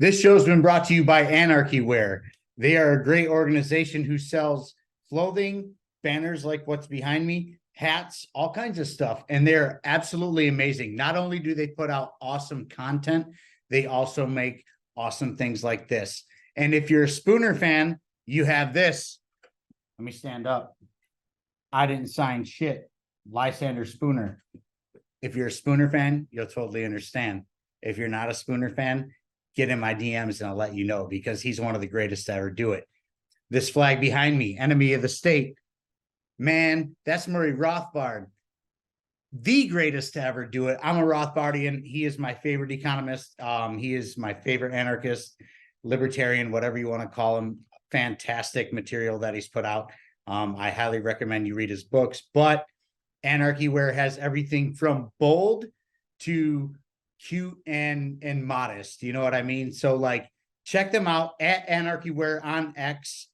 This show's been brought to you by Anarchy Wear. They are a great organization who sells clothing, banners like what's behind me, hats, all kinds of stuff. And they're absolutely amazing. Not only do they put out awesome content, they also make awesome things like this. And if you're a Spooner fan, you have this. Let me stand up. I didn't sign shit. Lysander Spooner. If you're a Spooner fan, you'll totally understand. If you're not a Spooner fan, get in my DMs and I'll let you know, because he's one of the greatest to ever do it. This flag behind me, enemy of the state. Man, that's Murray Rothbard, the greatest to ever do it. I'm a Rothbardian. He is my favorite economist. He is my favorite anarchist, libertarian, whatever you want to call him. Fantastic material that he's put out. I highly recommend you read his books, but Anarchy Wear has everything from bold to cute and modest. You know what I mean? So like, check them out at Anarchy Wear on X,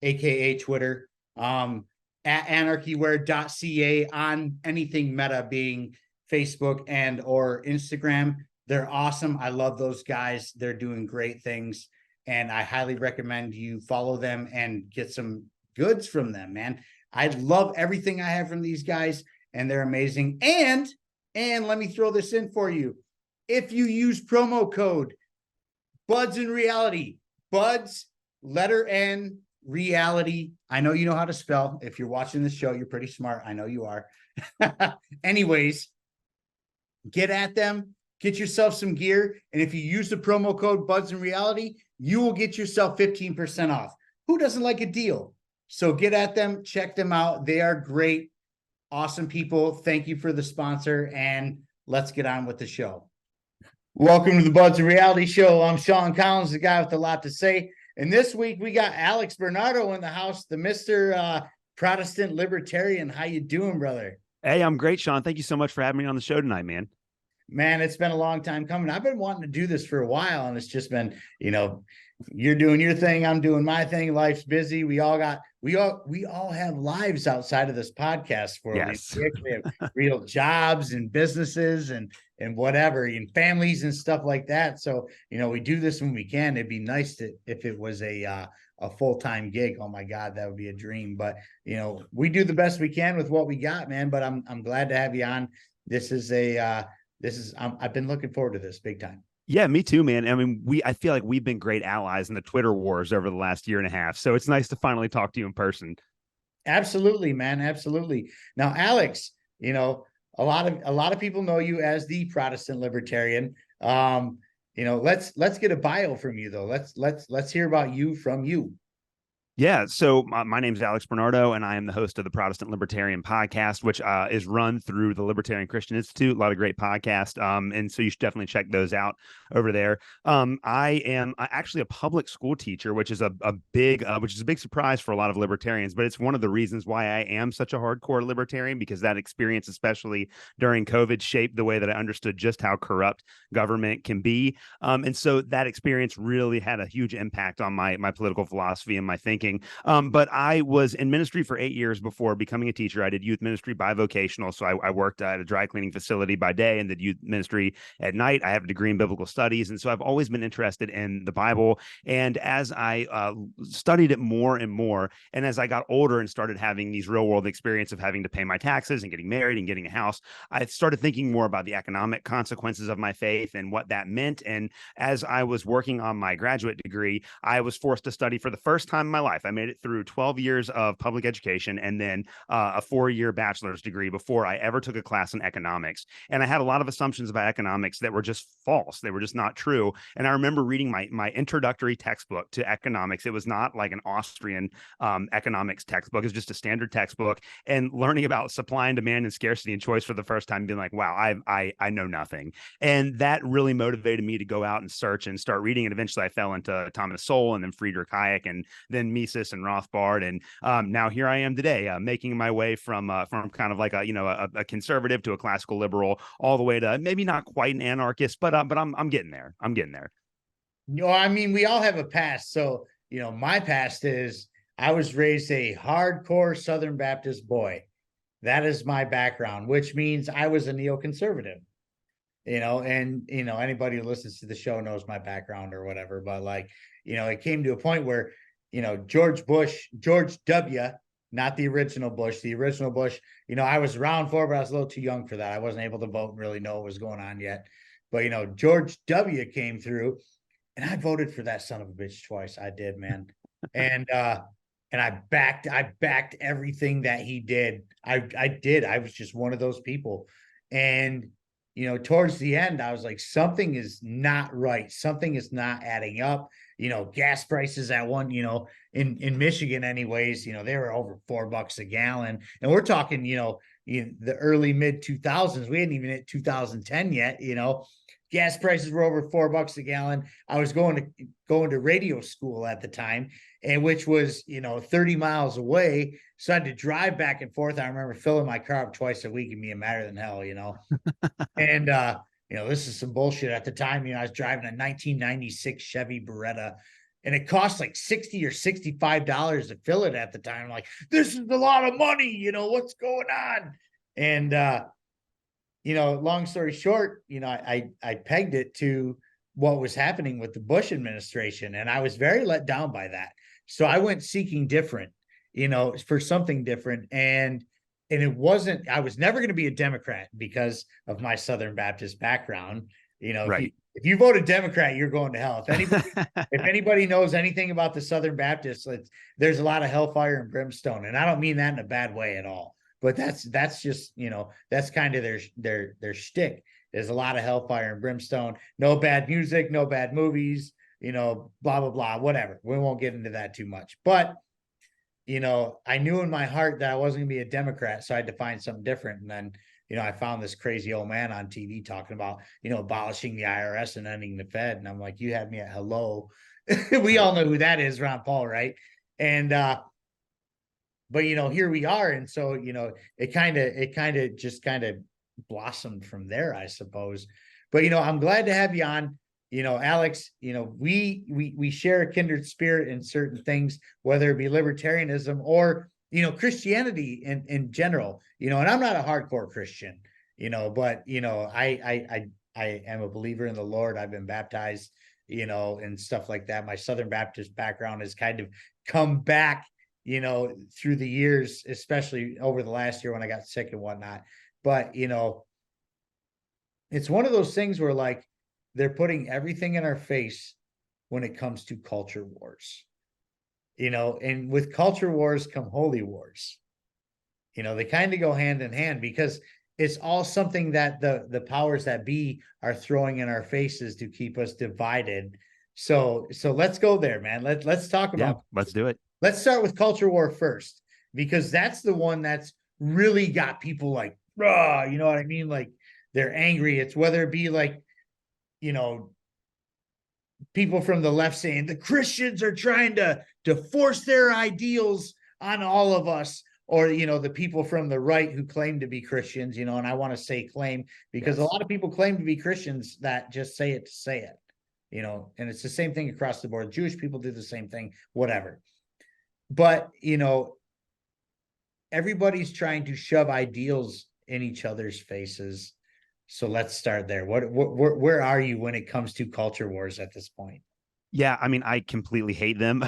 aka Twitter, at anarchywear.ca on anything meta, being Facebook and or Instagram. They're awesome. I love those guys. They're doing great things, and I highly recommend you follow them and get some goods from them, man. I love everything I have from these guys, and they're amazing. And let me throw this in for you. If you use promo code BudsNReality, Buds, letter N, reality. I know you know how to spell. If you're watching this show, you're pretty smart. I know you are. Anyways, get at them, get yourself some gear. And if you use the promo code BudsNReality, you will get yourself 15% off. Who doesn't like a deal? So get at them, check them out. They are great, awesome people. Thank you for the sponsor, and let's get on with the show. Welcome to the BudsNReality Show. I'm Sean Collins, the guy with a lot to say. And this week we got Alex Bernardo in the house, the Mr. Protestant Libertarian. How you doing, brother? Hey, I'm great, Sean. Thank you so much for having me on the show tonight, man. Man, it's been a long time coming. I've been wanting to do this for a while, and it's just been, you're doing your thing, I'm doing my thing. Life's busy. We all have lives outside of this podcast world. Yes. We have real jobs and businesses and whatever, and families and stuff like that. So, we do this when we can. It'd be nice if it was a full-time gig. Oh my God, that would be a dream. But, we do the best we can with what we got, man. But I'm glad to have you on. I've been looking forward to this big time. Yeah, me too, man. I mean, I feel like we've been great allies in the Twitter wars over the last year and a half. So it's nice to finally talk to you in person. Absolutely, man. Absolutely. Now, Alex, a lot of people know you as the Protestant Libertarian. Let's get a bio from you though. Let's hear about you from you. Yeah, so my name is Alex Bernardo, and I am the host of the Protestant Libertarian podcast, which is run through the Libertarian Christian Institute. A lot of great podcasts, and so you should definitely check those out over there. I am actually a public school teacher, which is a big surprise for a lot of libertarians, but it's one of the reasons why I am such a hardcore libertarian, because that experience, especially during COVID, shaped the way that I understood just how corrupt government can be, and so that experience really had a huge impact on my political philosophy and my thinking. But I was in ministry for 8 years before becoming a teacher. I did youth ministry bivocational. So I worked at a dry cleaning facility by day and did youth ministry at night. I have a degree in biblical studies. And so I've always been interested in the Bible. And as I studied it more and more, and as I got older and started having these real world experience of having to pay my taxes and getting married and getting a house, I started thinking more about the economic consequences of my faith and what that meant. And as I was working on my graduate degree, I was forced to study for the first time in my life. I made it through 12 years of public education and then a 4-year bachelor's degree before I ever took a class in economics. And I had a lot of assumptions about economics that were just false. They were just not true. And I remember reading my introductory textbook to economics. It was not like an Austrian economics textbook. It was just a standard textbook, and learning about supply and demand and scarcity and choice for the first time, being like, wow, I know nothing. And that really motivated me to go out and search and start reading. And eventually I fell into Thomas Sowell and then Friedrich Hayek and then Mises and Rothbard, and now here I am today, making my way from kind of like a conservative to a classical liberal, all the way to maybe not quite an anarchist, but I'm getting there. I'm getting there. I mean, we all have a past. So my past is I was raised a hardcore Southern Baptist boy. That is my background, which means I was a neoconservative. and anybody who listens to the show knows my background or whatever, but like, it came to a point where, George W, not the original Bush, I was around for, but I was a little too young for that. I wasn't able to vote and really know what was going on yet. But, George W came through, and I voted for that son of a bitch twice. I did, man. And I backed everything that he did. I did. I was just one of those people. And towards the end, I was like, something is not right. Something is not adding up. Gas prices at one, in Michigan anyways, they were over $4 a gallon. And we're talking, the early mid 2000s. We hadn't even hit 2010 yet, gas prices were over $4 a gallon. I was going to radio school at the time, and which was 30 miles away, so I had to drive back and forth. I remember filling my car up twice a week and being madder than hell, and this is some bullshit at the time. I was driving a 1996 Chevy Beretta, and it cost like $60 or $65 to fill it at the time. I'm like, this is a lot of money, what's going on? And long story short, I pegged it to what was happening with the Bush administration, and I was very let down by that. So I went seeking different, for something different. And it wasn't, I was never going to be a Democrat because of my Southern Baptist background. Right. If you vote a Democrat, you're going to hell. If anybody knows anything about the Southern Baptists, there's a lot of hellfire and brimstone. And I don't mean that in a bad way at all. But that's just, that's kind of their shtick. There's a lot of hellfire and brimstone, no bad music, no bad movies, blah, blah, blah, whatever. We won't get into that too much. But, I knew in my heart that I wasn't gonna be a Democrat. So I had to find something different. And then, I found this crazy old man on TV talking about, abolishing the IRS and ending the Fed. And I'm like, you had me at hello. We all know who that is, Ron Paul, right? And but here we are. And so, it kind of just blossomed from there, I suppose. But I'm glad to have you on. Alex, we share a kindred spirit in certain things, whether it be libertarianism or Christianity in general. And I'm not a hardcore Christian, but I am a believer in the Lord. I've been baptized, and stuff like that. My Southern Baptist background has kind of come back, through the years, especially over the last year when I got sick and whatnot. But it's one of those things where like they're putting everything in our face when it comes to culture wars, and with culture wars come holy wars. They kind of go hand in hand because it's all something that the powers that be are throwing in our faces to keep us divided. So let's go there, man. Let's talk about, let's do it. Let's start with culture war first, because that's the one that's really got people like, raw, you know what I mean? Like they're angry. It's whether it be like, people from the left saying the Christians are trying to force their ideals on all of us, or, the people from the right who claim to be Christians, and I want to say claim because a lot of people claim to be Christians that just say it to say it, and it's the same thing across the board. Jewish people do the same thing, whatever. But, everybody's trying to shove ideals in each other's faces. So let's start there. Where are you when it comes to culture wars at this point? Yeah, I mean, I completely hate them.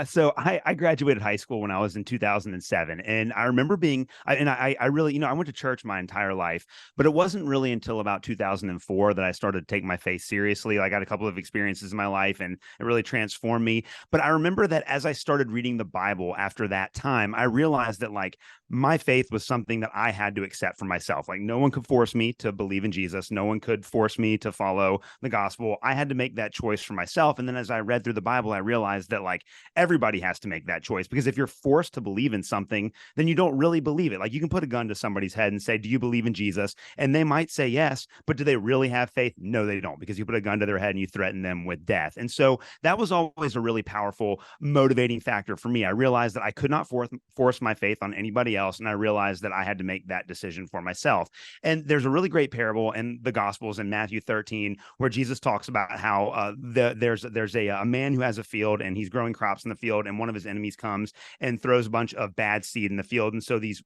So I graduated high school when I was in 2007. And I remember I really, I went to church my entire life, but it wasn't really until about 2004 that I started to take my faith seriously. I got a couple of experiences in my life and it really transformed me. But I remember that as I started reading the Bible after that time, I realized that like my faith was something that I had to accept for myself. Like no one could force me to believe in Jesus. No one could force me to follow the gospel. I had to make that choice for myself. And then as I read through the Bible, I realized that like everybody has to make that choice, because if you're forced to believe in something, then you don't really believe it. Like you can put a gun to somebody's head and say, do you believe in Jesus? And they might say yes, but do they really have faith? No, they don't, because you put a gun to their head and you threaten them with death. And so that was always a really powerful motivating factor for me. I realized that I could not force my faith on anybody else. And I realized that I had to make that decision for myself. And there's a really great parable in the Gospels in Matthew 13, where Jesus talks about how there's there's a man who has a field and he's growing crops in the field, and one of his enemies comes and throws a bunch of bad seed in the field, and so these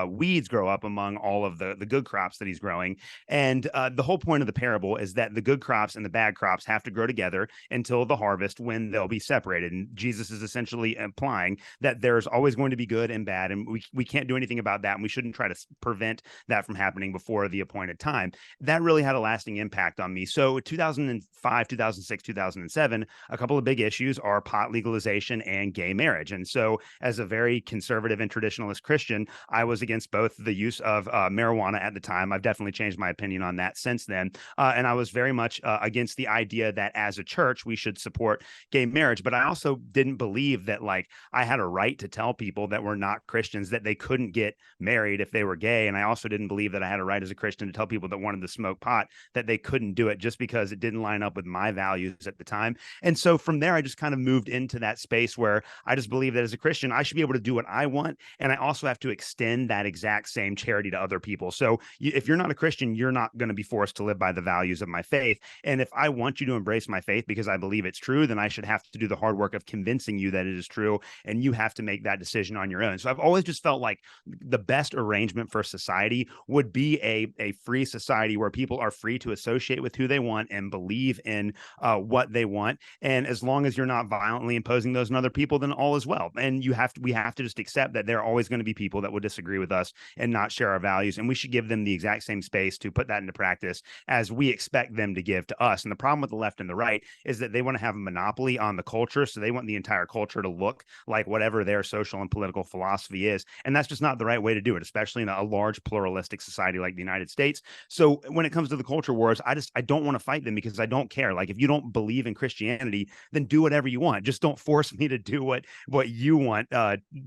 weeds grow up among all of the good crops that he's growing. And the whole point of the parable is that the good crops and the bad crops have to grow together until the harvest, when they'll be separated. And Jesus is essentially implying that there's always going to be good and bad, and we can't do anything about that, and we shouldn't try to prevent that from happening before the appointed time. That really had a lasting impact on me. So 2005, 2006, 2007, a couple of big issues are pot legalization and gay marriage. And so as a very conservative and traditionalist Christian, I was against both the use of marijuana at the time. I've definitely changed my opinion on that since then. And I was very much against the idea that as a church, we should support gay marriage. But I also didn't believe that like I had a right to tell people that were not Christians that they couldn't get married if they were gay. And I also didn't believe that I had a right as a Christian to tell people that wanted to smoke pot that they couldn't do it just because it didn't line up with my values at the time. And so from there, I just kind of moved into that space where I just believe that as a Christian, I should be able to do what I want. And I also have to extend that exact same charity to other people. So if you're not a Christian, you're not going to be forced to live by the values of my faith. And if I want you to embrace my faith because I believe it's true, then I should have to do the hard work of convincing you that it is true. And you have to make that decision on your own. So I've always just felt like the best arrangement for society would be a free society where people are free to associate with who they want and believe in what they want. And as long as you're not violently imposing those on other people, then all is well. And we have to just accept that there are always going to be people that will disagree with us and not share our values. And we should give them the exact same space to put that into practice as we expect them to give to us. And the problem with the left and the right is that they want to have a monopoly on the culture. So they want the entire culture to look like whatever their social and political philosophy is. And that's just not the right way to do it, especially in a large pluralistic society like the United States. So when it comes to the culture wars, I don't want to fight them because I don't care. Like if you don't believe in Christianity, then do whatever you want. Just don't force me to do what you want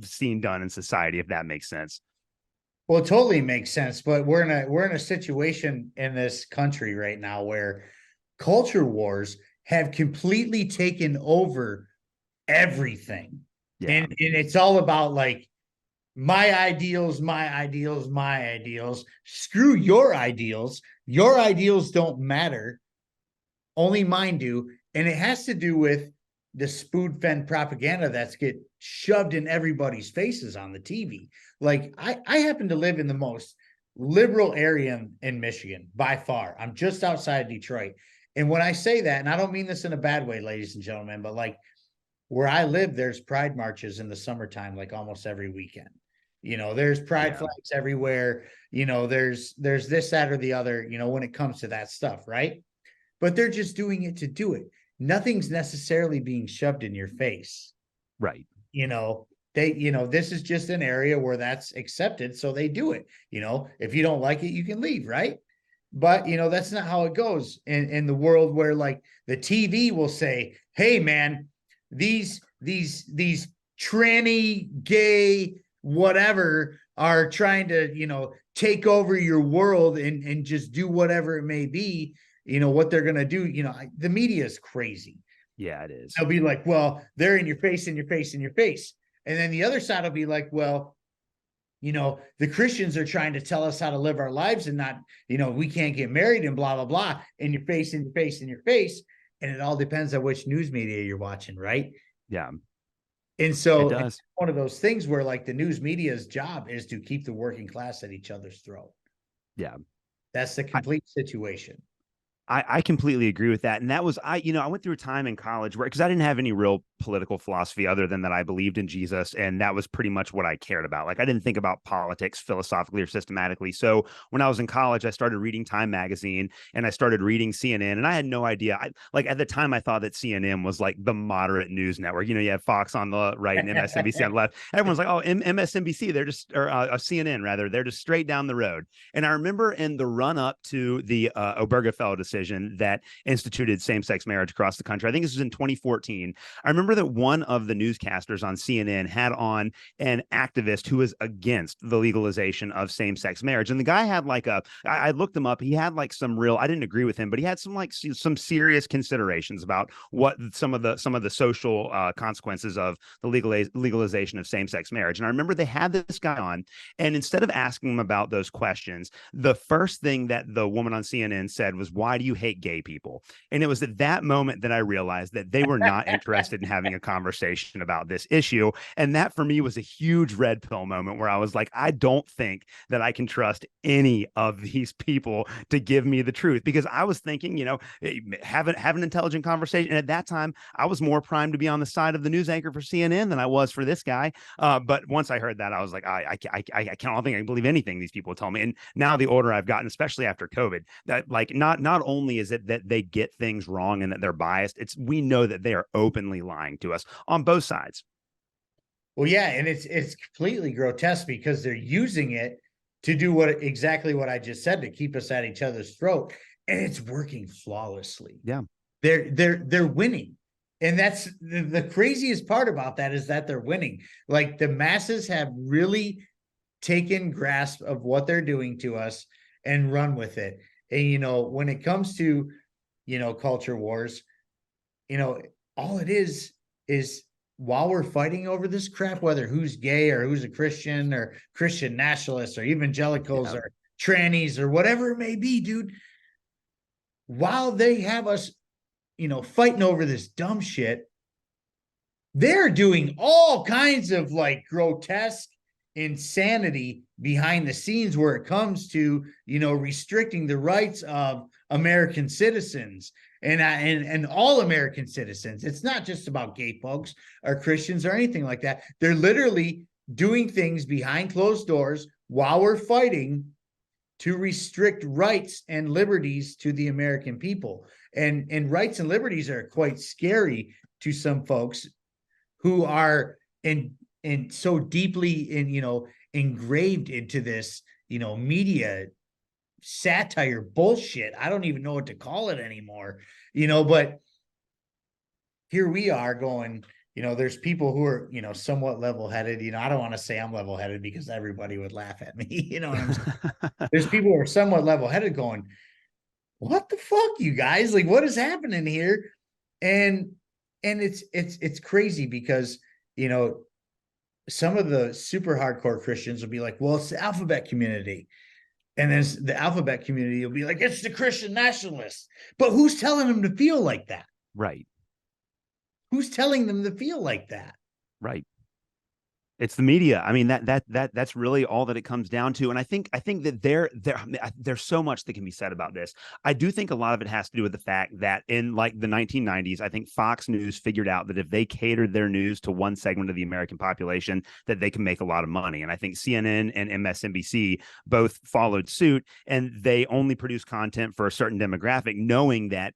seen done in society, if that makes sense. Well, it totally makes sense, but we're in a situation in this country right now where culture wars have completely taken over everything. Yeah. And it's all about like my ideals, my ideals, my ideals. Screw your ideals. Your ideals don't matter. Only mine do. And it has to do with the spoon-fed propaganda that's get shoved in everybody's faces on the TV. Like I happen to live in the most liberal area in Michigan by far. I'm just outside Detroit. And when I say that, and I don't mean this in a bad way, ladies and gentlemen, but like where I live, there's pride marches in the summertime, like almost every weekend. There's pride flags everywhere. There's this, that, or the other, when it comes to that stuff, right? But they're just doing it to do it. Nothing's necessarily being shoved in your face. Right. This is just an area where that's accepted. So they do it. If you don't like it, you can leave. Right. But, that's not how it goes in the world where like the TV will say, hey, man, these tranny, gay, whatever are trying to, take over your world and just do whatever it may be. What they're going to do, the media is crazy. Yeah, it is. They'll be like, well, they're in your face, in your face, in your face. And then the other side will be like, well, the Christians are trying to tell us how to live our lives and not, we can't get married and blah, blah, blah, in your face, in your face, in your face. And it all depends on which news media you're watching, right? Yeah. And so it's one of those things where like the news media's job is to keep the working class at each other's throat. Yeah. That's the complete situation. I completely agree with that. And that was, I went through a time in college where, because I didn't have any real political philosophy other than that I believed in Jesus. And that was pretty much what I cared about. Like I didn't think about politics philosophically or systematically. So when I was in college, I started reading Time magazine and I started reading CNN, and I had no idea. At the time I thought that CNN was like the moderate news network. You have Fox on the right and MSNBC on the left. Everyone's like, oh, MSNBC, they're just, or CNN rather, they're just straight down the road. And I remember in the run up to the Obergefell decision that instituted same-sex marriage across the country, I think this was in 2014. I remember that one of the newscasters on CNN had on an activist who was against the legalization of same-sex marriage. And the guy had like I looked him up. He had like some real, I didn't agree with him, but he had some serious considerations about what some of the social consequences of the legalization of same-sex marriage. And I remember they had this guy on, and instead of asking him about those questions, the first thing that the woman on CNN said was, why do you you hate gay people? And it was at that moment that I realized that they were not interested in having a conversation about this issue. And that for me was a huge red pill moment where I was like, I don't think that I can trust any of these people to give me the truth, because I was thinking, have an intelligent conversation. And at that time, I was more primed to be on the side of the news anchor for CNN than I was for this guy. But once I heard that, I was like, I don't think I can believe anything these people tell me. And now the older I've gotten, especially after COVID, that like not only is it that they get things wrong and that they're biased, we know that they are openly lying to us on both sides. Well, yeah, and it's completely grotesque because they're using it to do exactly what I just said, to keep us at each other's throat, and it's working flawlessly. Yeah, they're winning. And that's the craziest part about that, is that they're winning. Like, the masses have really taken grasp of what they're doing to us and run with it. And, when it comes to, culture wars, all it is while we're fighting over this crap, whether who's gay or who's a Christian or Christian nationalists or evangelicals or trannies or whatever it may be, dude, while they have us fighting over this dumb shit, they're doing all kinds of like grotesque insanity behind the scenes where it comes to, restricting the rights of American citizens and all American citizens. It's not just about gay folks or Christians or anything like that. They're literally doing things behind closed doors while we're fighting to restrict rights and liberties to the American people. And rights and liberties are quite scary to some folks who are so deeply engraved into this, media satire bullshit. I don't even know what to call it anymore, but here we are going, there's people who are, somewhat level-headed. I don't want to say I'm level-headed because everybody would laugh at me. You know what I'm saying? There's people who are somewhat level-headed going, what the fuck, you guys? Like, what is happening here? And it's crazy because, some of the super hardcore Christians will be like, well, it's the alphabet community. And then the alphabet community will be like, it's the Christian nationalists. But who's telling them to feel like that? Right. Who's telling them to feel like that? Right. It's the media. I mean, that's really all that it comes down to. And I think that there's so much that can be said about this. I do think a lot of it has to do with the fact that in like the 1990s, I think Fox News figured out that if they catered their news to one segment of the American population, that they can make a lot of money. And I think CNN and MSNBC both followed suit, and they only produce content for a certain demographic, knowing that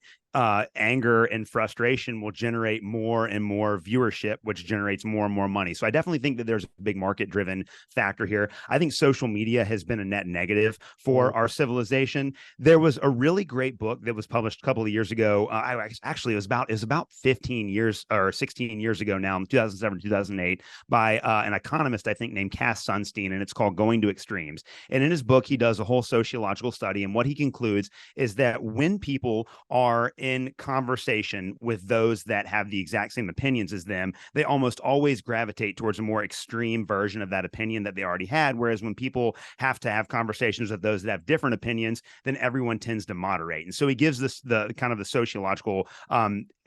anger and frustration will generate more and more viewership, which generates more and more money. So I definitely think that there's a big market-driven factor here. I think social media has been a net negative for our civilization. There was a really great book that was published a couple of years ago. It was about 15 years or 16 years ago now, 2007, 2008, by an economist, I think, named Cass Sunstein, and it's called Going to Extremes. And in his book, he does a whole sociological study, and what he concludes is that when people are in conversation with those that have the exact same opinions as them, they almost always gravitate towards a more extreme version of that opinion that they already had. Whereas when people have to have conversations with those that have different opinions, then everyone tends to moderate. And so he gives this the kind of the sociological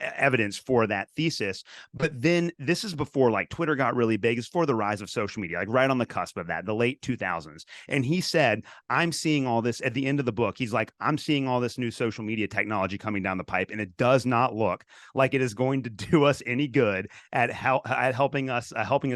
evidence for that thesis. But then this is before like Twitter got really big. It's for the rise of social media, like right on the cusp of that, the late 2000s. And he said, I'm seeing all this at the end of the book. He's like, I'm seeing all this new social media technology coming down the pipe, and it does not look like it is going to do us any good at helping us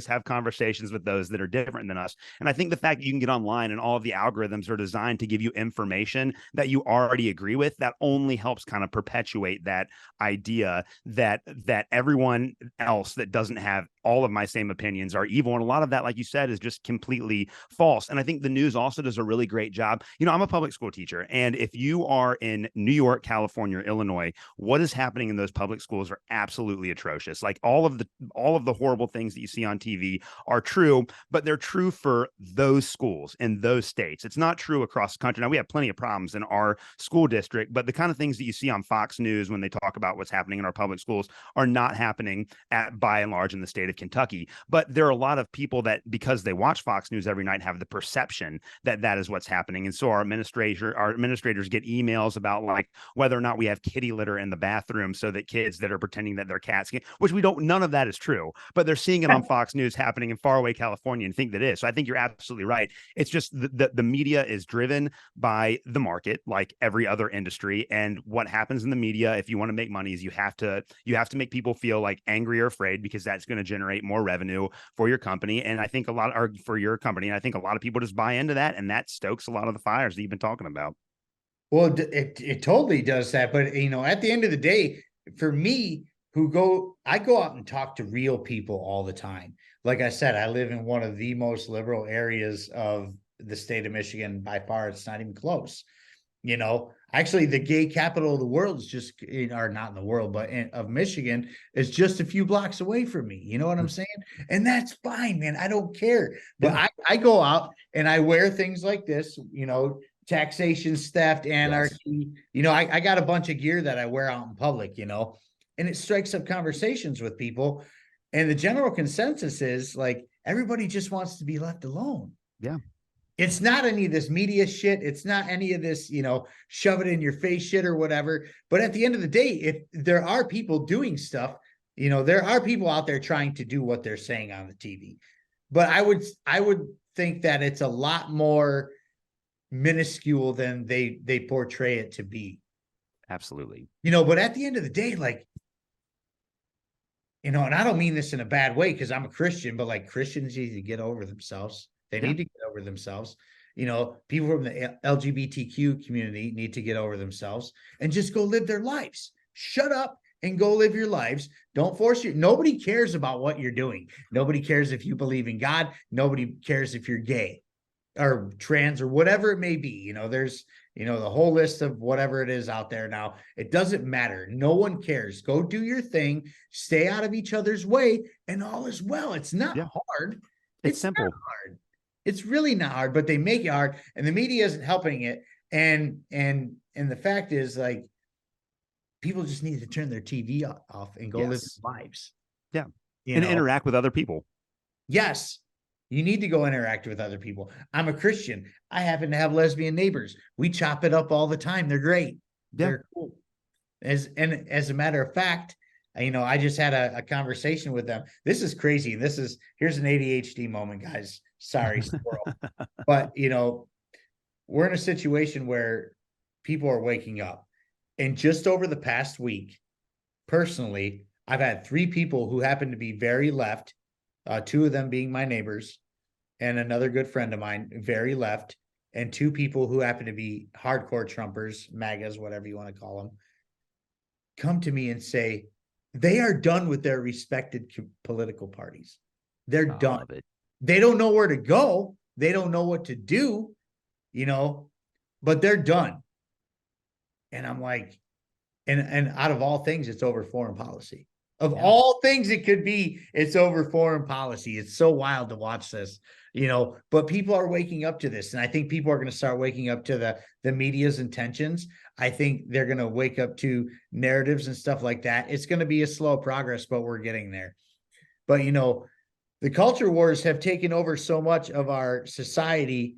have conversations with those that are different than us. And I think the fact that you can get online and all of the algorithms are designed to give you information that you already agree with, that only helps kind of perpetuate that idea that everyone else that doesn't have all of my same opinions are evil. And a lot of that, like you said, is just completely false. And I think the news also does a really great job. I'm a public school teacher, and if you are in New York, California, Illinois, what is happening in those public schools are absolutely atrocious. Like all of the horrible things that you see on TV are true, but they're true for those schools in those states. It's not true across the country. Now, we have plenty of problems in our school district, but the kind of things that you see on Fox News when they talk about what's happening in our public schools are not happening by and large in the state state of Kentucky. But there are a lot of people that, because they watch Fox News every night, have the perception that that is what's happening. And so our administrators get emails about like whether or not we have kitty litter in the bathroom so that kids that are pretending that they're cats can, which we don't, none of that is true, but they're seeing it on Fox News happening in faraway California and think that it is. So I think you're absolutely right. It's just the media is driven by the market, like every other industry. And what happens in the media, if you want to make money, is you have to make people feel like angry or afraid, because that's going to generate more revenue for your company. And I think a lot are for your company. And I think a lot of people just buy into that, and that stokes a lot of the fires that you've been talking about. Well, it totally does that. But, at the end of the day, for me, I go out and talk to real people all the time. Like I said, I live in one of the most liberal areas of the state of Michigan. By far, it's not even close. Actually, the gay capital of the world is just, or not in the world, but of Michigan, is just a few blocks away from me. You know what I'm saying? And that's fine, man. I don't care. But Yeah. I go out and I wear things like this, taxation, theft, anarchy. Yes. I got a bunch of gear that I wear out in public, and it strikes up conversations with people. And the general consensus is like, everybody just wants to be left alone. Yeah. It's not any of this media shit. It's not any of this, shove it in your face shit or whatever. But at the end of the day, if there are people doing stuff, there are people out there trying to do what they're saying on the TV. But I would think that it's a lot more minuscule than they portray it to be. Absolutely. But at the end of the day, like, and I don't mean this in a bad way because I'm a Christian, but like, Christians need to get over themselves. They need to get over themselves. People from the LGBTQ community need to get over themselves and just go live their lives. Shut up and go live your lives. Don't force nobody cares about what you're doing. Nobody cares if you believe in God. Nobody cares if you're gay or trans or whatever it may be. There's, the whole list of whatever it is out there now. It doesn't matter. No one cares. Go do your thing. Stay out of each other's way, and all is well. It's not hard. It's simple. Not hard. It's really not hard, but they make it hard, and the media isn't helping it. And the fact is, like, people just need to turn their TV off and go live their lives. Yeah. And interact with other people. Yes. You need to go interact with other people. I'm a Christian. I happen to have lesbian neighbors. We chop it up all the time. They're great. Yeah. They're cool. As a matter of fact, I just had a conversation with them. This is crazy. Here's an ADHD moment, guys. Sorry, squirrel. But, we're in a situation where people are waking up. And just over the past week, personally, I've had 3 people who happen to be very left, 2 of them being my neighbors, and another good friend of mine, very left, and 2 people who happen to be hardcore Trumpers, MAGAs, whatever you want to call them, come to me and say they are done with their respected political parties. They're done. They don't know where to go. They don't know what to do, but they're done. And I'm like, and out of all things, it's over foreign policy. Of all things it could be, it's over foreign policy. It's so wild to watch this, but people are waking up to this. And I think people are going to start waking up to the media's intentions. I think they're going to wake up to narratives and stuff like that. It's going to be a slow progress, but we're getting there. But, the culture wars have taken over so much of our society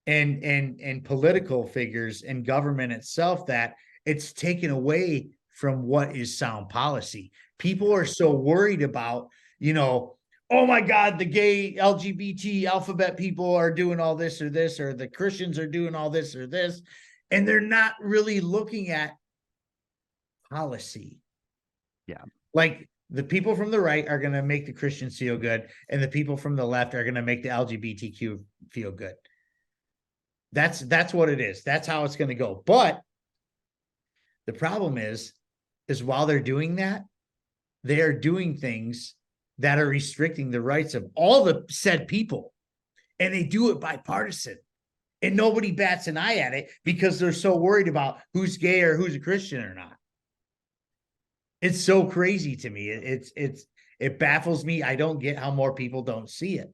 and political figures and government itself that it's taken away from what is sound policy. People are so worried about, oh my God, the gay LGBT alphabet people are doing all this, or the Christians are doing all this or this. And they're not really looking at policy. Yeah. Like, the people from the right are going to make the Christians feel good, and the people from the left are going to make the LGBTQ feel good. That's what it is. That's how it's going to go. But the problem is while they're doing that, they are doing things that are restricting the rights of all the said people. And they do it bipartisan. And nobody bats an eye at it because they're so worried about who's gay or who's a Christian or not. It's so crazy to me. It baffles me. I don't get how more people don't see it,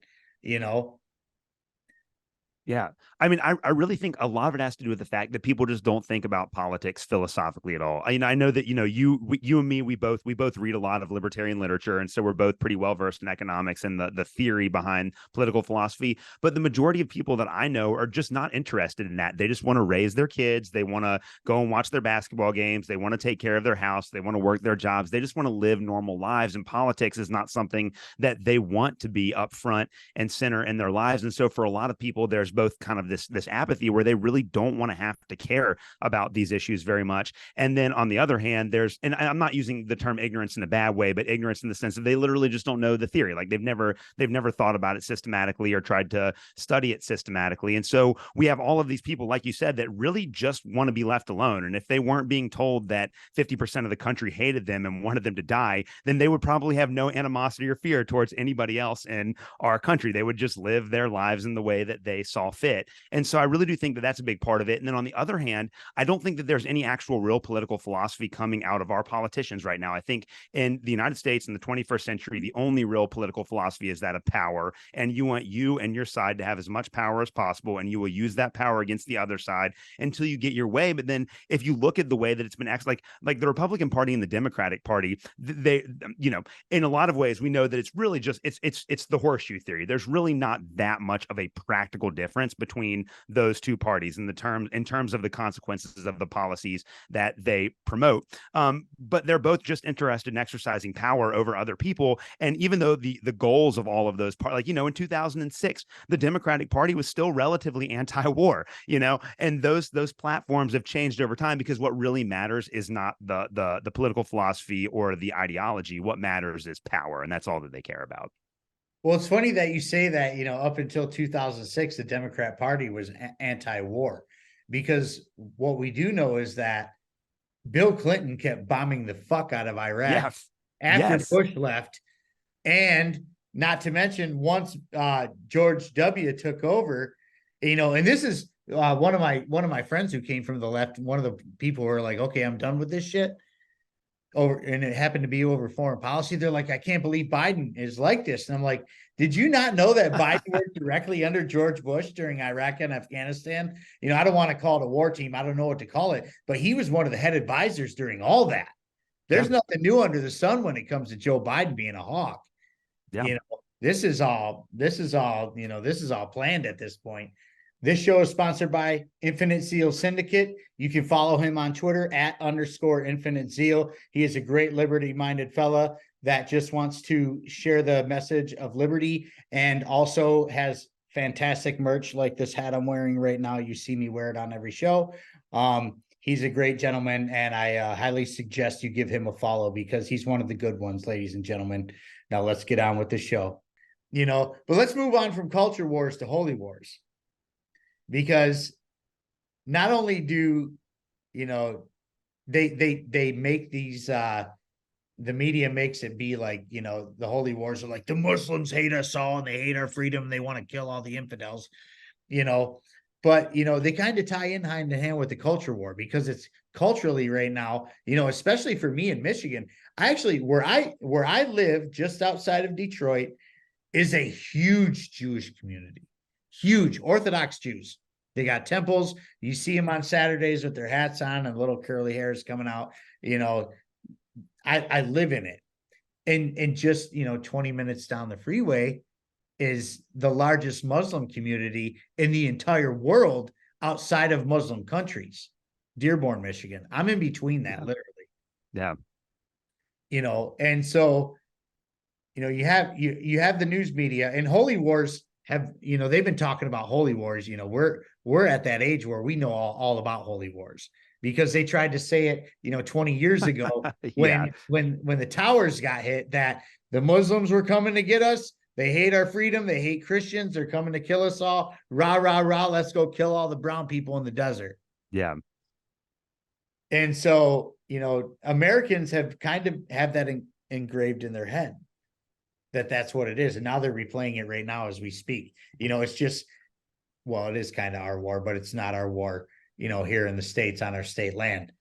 Yeah. I mean, I really think a lot of it has to do with the fact that people just don't think about politics philosophically at all. I know that, you and me, we both read a lot of libertarian literature. And so we're both pretty well versed in economics and the theory behind political philosophy. But the majority of people that I know are just not interested in that. They just want to raise their kids. They want to go and watch their basketball games. They want to take care of their house. They want to work their jobs. They just want to live normal lives. And politics is not something that they want to be up front and center in their lives. And so for a lot of people, there's both kind of this apathy where they really don't want to have to care about these issues very much. And then on the other hand, and I'm not using the term ignorance in a bad way, but ignorance in the sense that they literally just don't know the theory. Like they've never thought about it systematically or tried to study it systematically. And so we have all of these people, like you said, that really just want to be left alone. And if they weren't being told that 50% of the country hated them and wanted them to die, then they would probably have no animosity or fear towards anybody else in our country. They would just live their lives in the way that they saw fit. And so I really do think that that's a big part of it. And then on the other hand, I don't think that there's any actual real political philosophy coming out of our politicians right now. I think in the United States in the 21st century, the only real political philosophy is that of power. And you want you and your side to have as much power as possible. And you will use that power against the other side until you get your way. But then if you look at the way that it's been like the Republican Party and the Democratic Party, they, in a lot of ways, we know that it's really just, it's the horseshoe theory. There's really not that much of a practical difference between those two parties in terms of the consequences of the policies that they promote. But they're both just interested in exercising power over other people. And even though the goals of all of those parties, in 2006, the Democratic Party was still relatively anti-war, and those platforms have changed over time because what really matters is not the political philosophy or the ideology. What matters is power, and that's all that they care about. Well, it's funny that you say that, up until 2006, the Democrat Party was anti-war, because what we do know is that Bill Clinton kept bombing the fuck out of Iraq after Bush left. And not to mention, once George W. took over, and this is one of my friends who came from the left, one of the people who are like, okay, I'm done with this shit. And it happened to be over foreign policy. They're like, I can't believe Biden is like this. And I'm like, did you not know that Biden worked directly under George Bush during Iraq and Afghanistan? I don't want to call it a war team. I don't know what to call it, but he was one of the head advisors during all that. There's nothing new under the sun when it comes to Joe Biden being a hawk. Yeah. This is all planned at this point. This show is sponsored by Infinite Zeal Syndicate. You can follow him on Twitter @_Infinite Zeal. He is a great liberty-minded fella that just wants to share the message of liberty, and also has fantastic merch like this hat I'm wearing right now. You see me wear it on every show. He's a great gentleman, and I highly suggest you give him a follow because he's one of the good ones, ladies and gentlemen. Now let's get on with the show. But let's move on from culture wars to holy wars. Because not only do, they make these, the media makes it be like, the holy wars are like the Muslims hate us all and they hate our freedom. And they want to kill all the infidels, but, they kind of tie in hand in hand with the culture war, because it's culturally right now, especially for me in Michigan, where I live just outside of Detroit is a huge Jewish community. Huge Orthodox Jews. They got temples. You see them on Saturdays with their hats on and little curly hairs coming out. I live in it. And just, 20 minutes down the freeway is the largest Muslim community in the entire world outside of Muslim countries, Dearborn, Michigan. I'm in between that, literally. Yeah. And so, you have the news media, and holy wars have, they've been talking about holy wars. We're at that age where we know all about holy wars, because they tried to say it, 20 years ago when the towers got hit, that the Muslims were coming to get us. They hate our freedom. They hate Christians. They're coming to kill us all. Rah, rah, rah. Let's go kill all the brown people in the desert. Yeah. And so, Americans have kind of have that engraved in their head, that's what it is. And now they're replaying it right now as we speak. It's just, well, it is kind of our war, but it's not our war, here in the States on our state land.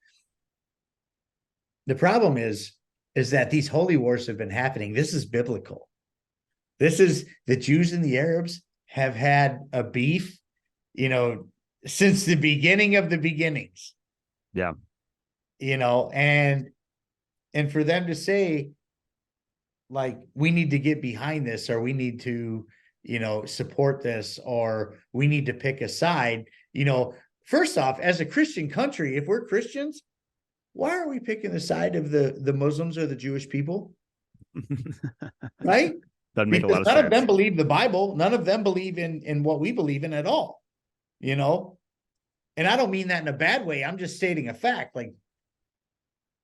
The problem is that these holy wars have been happening. This is biblical. This is the Jews and the Arabs have had a beef you know, since the beginning of the beginnings. Yeah. You know, and for them to say, like, we need to get behind this, or we need to, you know, support this, or we need to pick a side, you know, first off, as a Christian country, if we're Christians, why are we picking the side of the Muslims or the Jewish people? Right? Doesn't make a Because lot of none of them sense. believe the Bible. None of them believe in what we believe in at all, you know? And I don't mean that in a bad way. I'm just stating a fact. Like,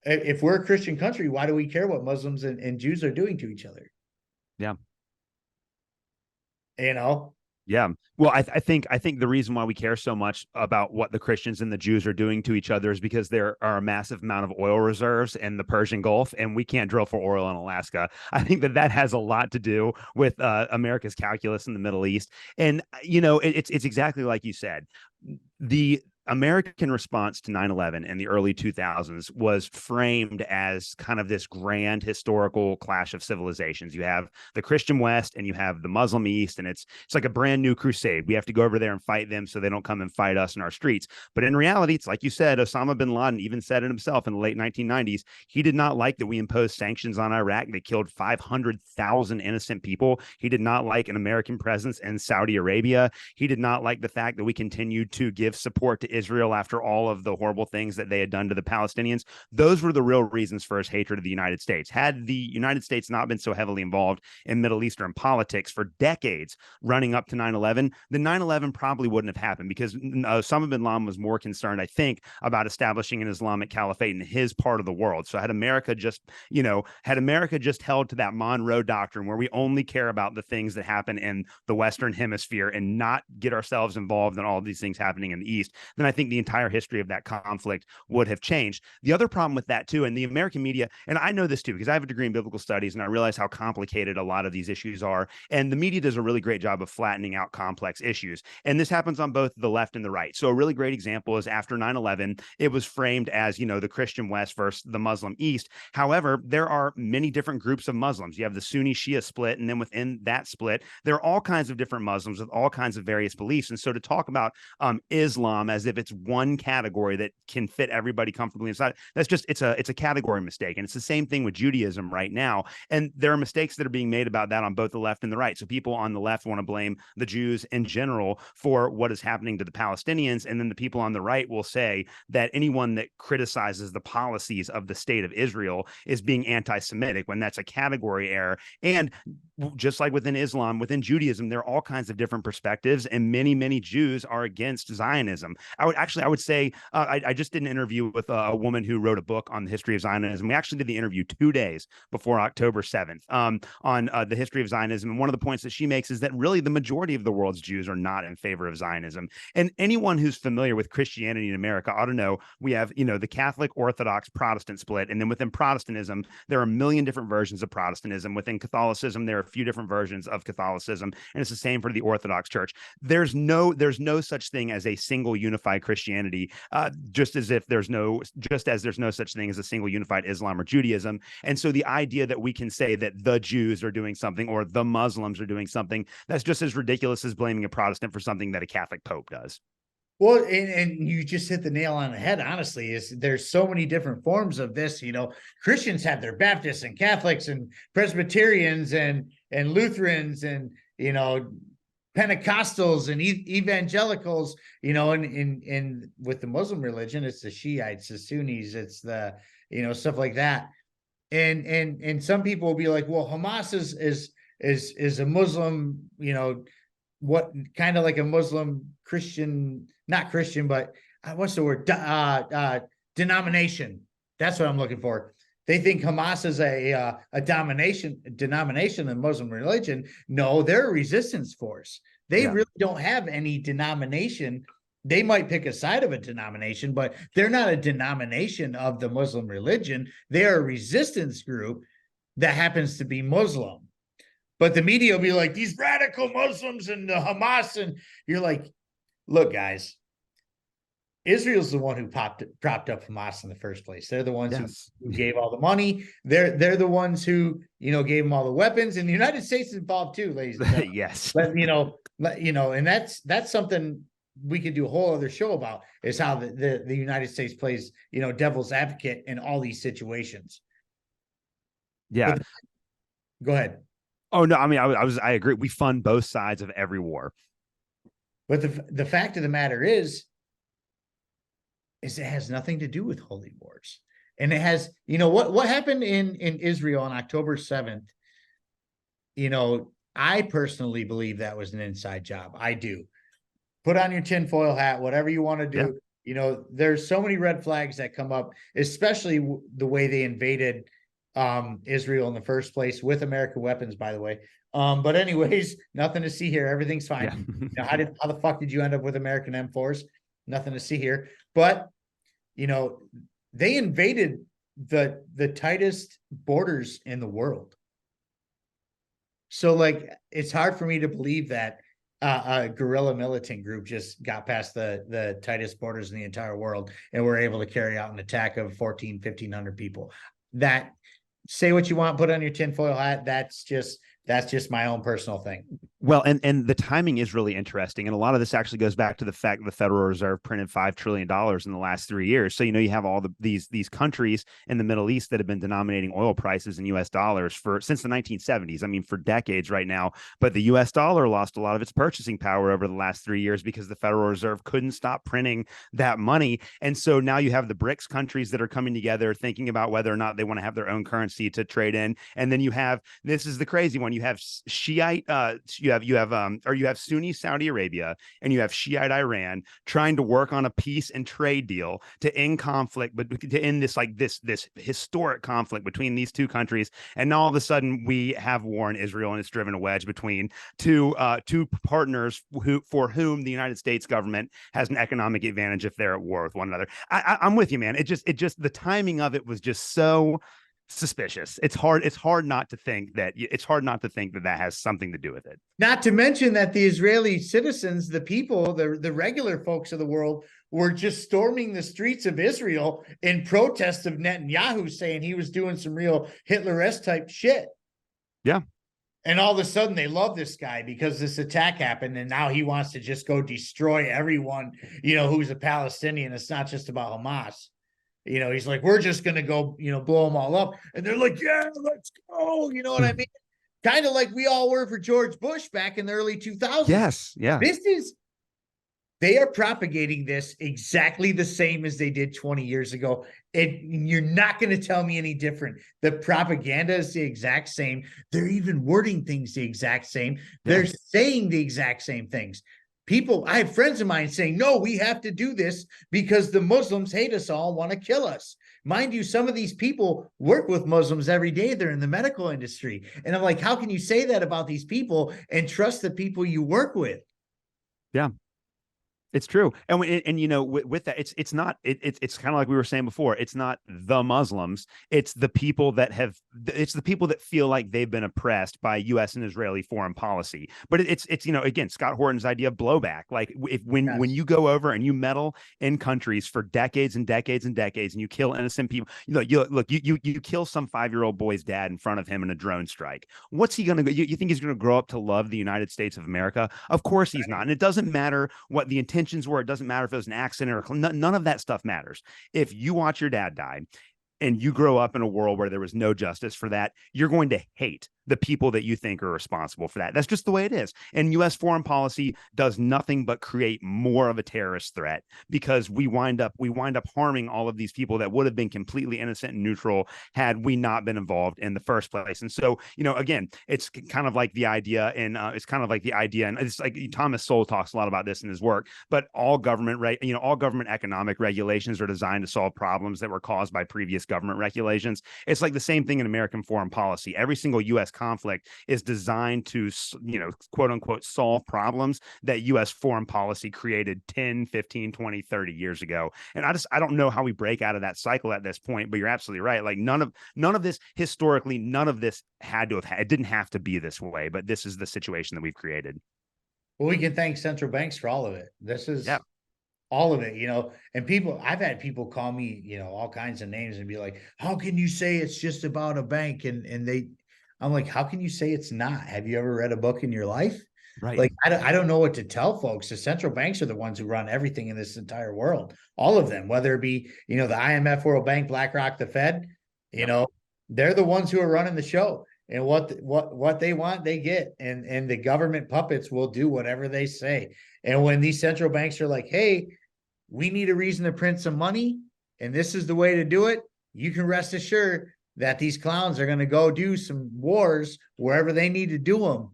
if we're a Christian country, why do we care what Muslims and Jews are doing to each other? Yeah. You know? Yeah. Well, I think the reason why we care so much about what the Christians and the Jews are doing to each other is because there are a massive amount of oil reserves in the Persian Gulf, and we can't drill for oil in Alaska. I think that has a lot to do with America's calculus in the Middle East. And, you know, it's exactly like you said. The American response to 9/11 in the early 2000s was framed as kind of this grand historical clash of civilizations. You have the Christian West and you have the Muslim East, and it's like a brand new crusade. We have to go over there and fight them so they don't come and fight us in our streets. But in reality, it's like you said, Osama bin Laden even said it himself in the late 1990s. He did not like that we imposed sanctions on Iraq that killed 500,000 innocent people. He did not like an American presence in Saudi Arabia. He did not like the fact that we continued to give support to Israel after all of the horrible things that they had done to the Palestinians. Those were the real reasons for his hatred of the United States. Had the United States not been so heavily involved in Middle Eastern politics for decades running up to 9/11, then 9/11 probably wouldn't have happened, because Osama bin Laden was more concerned, I think, about establishing an Islamic caliphate in his part of the world. So had America just held to that Monroe Doctrine, where we only care about the things that happen in the Western Hemisphere and not get ourselves involved in all of these things happening in the East, then I think the entire history of that conflict would have changed. The other problem with that too, and the American media, and I know this too, because I have a degree in biblical studies and I realize how complicated a lot of these issues are. And the media does a really great job of flattening out complex issues. And this happens on both the left and the right. So a really great example is after 9/11, it was framed as, you know, the Christian West versus the Muslim East. However, there are many different groups of Muslims. You have the Sunni Shia split, and then within that split, there are all kinds of different Muslims with all kinds of various beliefs. And so to talk about Islam as if it's one category that can fit everybody comfortably inside, that's just, it's a category mistake. And it's the same thing with Judaism right now. And there are mistakes that are being made about that on both the left and the right. So people on the left want to blame the Jews in general for what is happening to the Palestinians. And then the people on the right will say that anyone that criticizes the policies of the state of Israel is being anti-Semitic, when that's a category error. And just like within Islam, within Judaism, there are all kinds of different perspectives, and many Jews are against Zionism. I would say I just did an interview with a woman who wrote a book on the history of Zionism. We actually did the interview 2 days before October 7th on the history of Zionism. And one of the points that she makes is that really the majority of the world's Jews are not in favor of Zionism. And anyone who's familiar with Christianity in America ought to know we have, you know, the Catholic, Orthodox, Protestant split. And then within Protestantism, there are a million different versions of Protestantism. Within Catholicism, there are a few different versions of Catholicism. And it's the same for the Orthodox Church. There's no such thing as a single unified Christianity, just as there's no such thing as a single unified Islam or Judaism. And so the idea that we can say that the Jews are doing something or the Muslims are doing something, that's just as ridiculous as blaming a Protestant for something that a Catholic Pope does. Well, and you just hit the nail on the head, honestly. There's so many different forms of this. You know, Christians have their Baptists and Catholics and Presbyterians and Lutherans and, you know, Pentecostals and evangelicals, you know, and with the Muslim religion, it's the Shiites, the Sunnis, it's the, you know, stuff like that. And some people will be like, well, Hamas is a Muslim, you know, what kind of like a Muslim Christian, not Christian, but what's the word? Denomination. That's what I'm looking for. They think Hamas is a denomination in Muslim religion. No, they're a resistance force. They really don't have any denomination. They might pick a side of a denomination, but they're not a denomination of the Muslim religion. They're a resistance group that happens to be Muslim. But the media will be like, these radical Muslims and the Hamas, and you're like, look, guys, Israel's the one who propped up Hamas in the first place. They're the ones who gave all the money. They're the ones who, you know, gave them all the weapons. And the United States is involved too, ladies and gentlemen. Yes. But you know, and that's something we could do a whole other show about, is how the United States plays, devil's advocate in all these situations. Yeah. But go ahead. Oh no, I mean, I agree. We fund both sides of every war. But the fact of the matter is it has nothing to do with holy wars. And it has, what happened in Israel on October 7th, I personally believe that was an inside job. I do. Put on your tinfoil hat, whatever you want to do. Yeah. There's so many red flags that come up, especially the way they invaded Israel in the first place with American weapons, by the way. But anyways, nothing to see here. Everything's fine. Yeah. How the fuck did you end up with American M4s? Nothing to see here. But they invaded the tightest borders in the world. So like, it's hard for me to believe that a guerrilla militant group just got past the tightest borders in the entire world and were able to carry out an attack of 1,500 people. That, say what you want, put on your tinfoil hat. That's just my own personal thing. Well, and the timing is really interesting. And a lot of this actually goes back to the fact that the Federal Reserve printed $5 trillion in the last 3 years. So, you have all these countries in the Middle East that have been denominating oil prices in US dollars since the 1970s. I mean, for decades right now. But the US dollar lost a lot of its purchasing power over the last 3 years because the Federal Reserve couldn't stop printing that money. And so now you have the BRICS countries that are coming together thinking about whether or not they want to have their own currency to trade in. And then you have, this is the crazy one, you have Shiite, you have Sunni Saudi Arabia and you have Shiite Iran trying to work on a peace and trade deal to end conflict, but to end this historic conflict between these two countries. And now all of a sudden we have war in Israel, and it's driven a wedge between two partners for whom the United States government has an economic advantage if they're at war with one another. I'm with you, man. It just the timing of it was just so suspicious. It's hard not to think that that has something to do with it. Not to mention that the Israeli citizens, the people, the regular folks of the world, were just storming the streets of Israel in protest of Netanyahu, saying he was doing some real Hitler-esque type shit. Yeah. And all of a sudden they love this guy because this attack happened, and now he wants to just go destroy everyone, who's a Palestinian. It's not just about Hamas. He's like, we're just going to go, blow them all up. And they're like, yeah, let's go. You know what I mean? Kind of like we all were for George Bush back in the early 2000s. Yes. Yeah. They are propagating this exactly the same as they did 20 years ago. And you're not going to tell me any different. The propaganda is the exact same. They're even wording things the exact same. They're saying the exact same things. I have friends of mine saying, no, we have to do this because the Muslims hate us all, want to kill us. Mind you, some of these people work with Muslims every day. They're in the medical industry. And I'm like, how can you say that about these people and trust the people you work with? Yeah. It's true. And with that, it's kind of like we were saying before. It's not the Muslims. It's the people that feel like they've been oppressed by U.S. and Israeli foreign policy. But it's again, Scott Horton's idea of blowback. Like when you go over and you meddle in countries for decades and decades and decades, and you kill innocent people, you kill some 5-year-old boy's dad in front of him in a drone strike. What's he going to go? You think he's going to grow up to love the United States of America? Of course he's not. And it doesn't matter what the intention were. It doesn't matter if it was an accident or none of that stuff matters. If you watch your dad die and you grow up in a world where there was no justice for that, you're going to hate the people that you think are responsible for that. That's just the way it is. And U.S. foreign policy does nothing but create more of a terrorist threat because we wind up harming all of these people that would have been completely innocent and neutral had we not been involved in the first place. And so, again, it's kind of like the idea, and it's like Thomas Sowell talks a lot about this in his work, but all government economic regulations are designed to solve problems that were caused by previous government regulations. It's like the same thing in American foreign policy. Every single U.S. conflict is designed to, quote unquote, solve problems that U.S. foreign policy created 10, 15, 20, 30 years ago. And I don't know how we break out of that cycle at this point, but you're absolutely right. Like none of this historically, none of this it didn't have to be this way, but this is the situation that we've created. Well, we can thank central banks for all of it. This is all of it, and I've had people call me, all kinds of names and be like, how can you say it's just about a bank? I'm like, how can you say it's not? Have you ever read a book in your life? Right. Like, I don't know what to tell folks. The central banks are the ones who run everything in this entire world. All of them, whether it be, the IMF, World Bank, BlackRock, the Fed, Yep. they're the ones who are running the show. And what they want, they get. And the government puppets will do whatever they say. And when these central banks are like, hey, we need a reason to print some money, and this is the way to do it, you can rest assured that these clowns are going to go do some wars wherever they need to do them.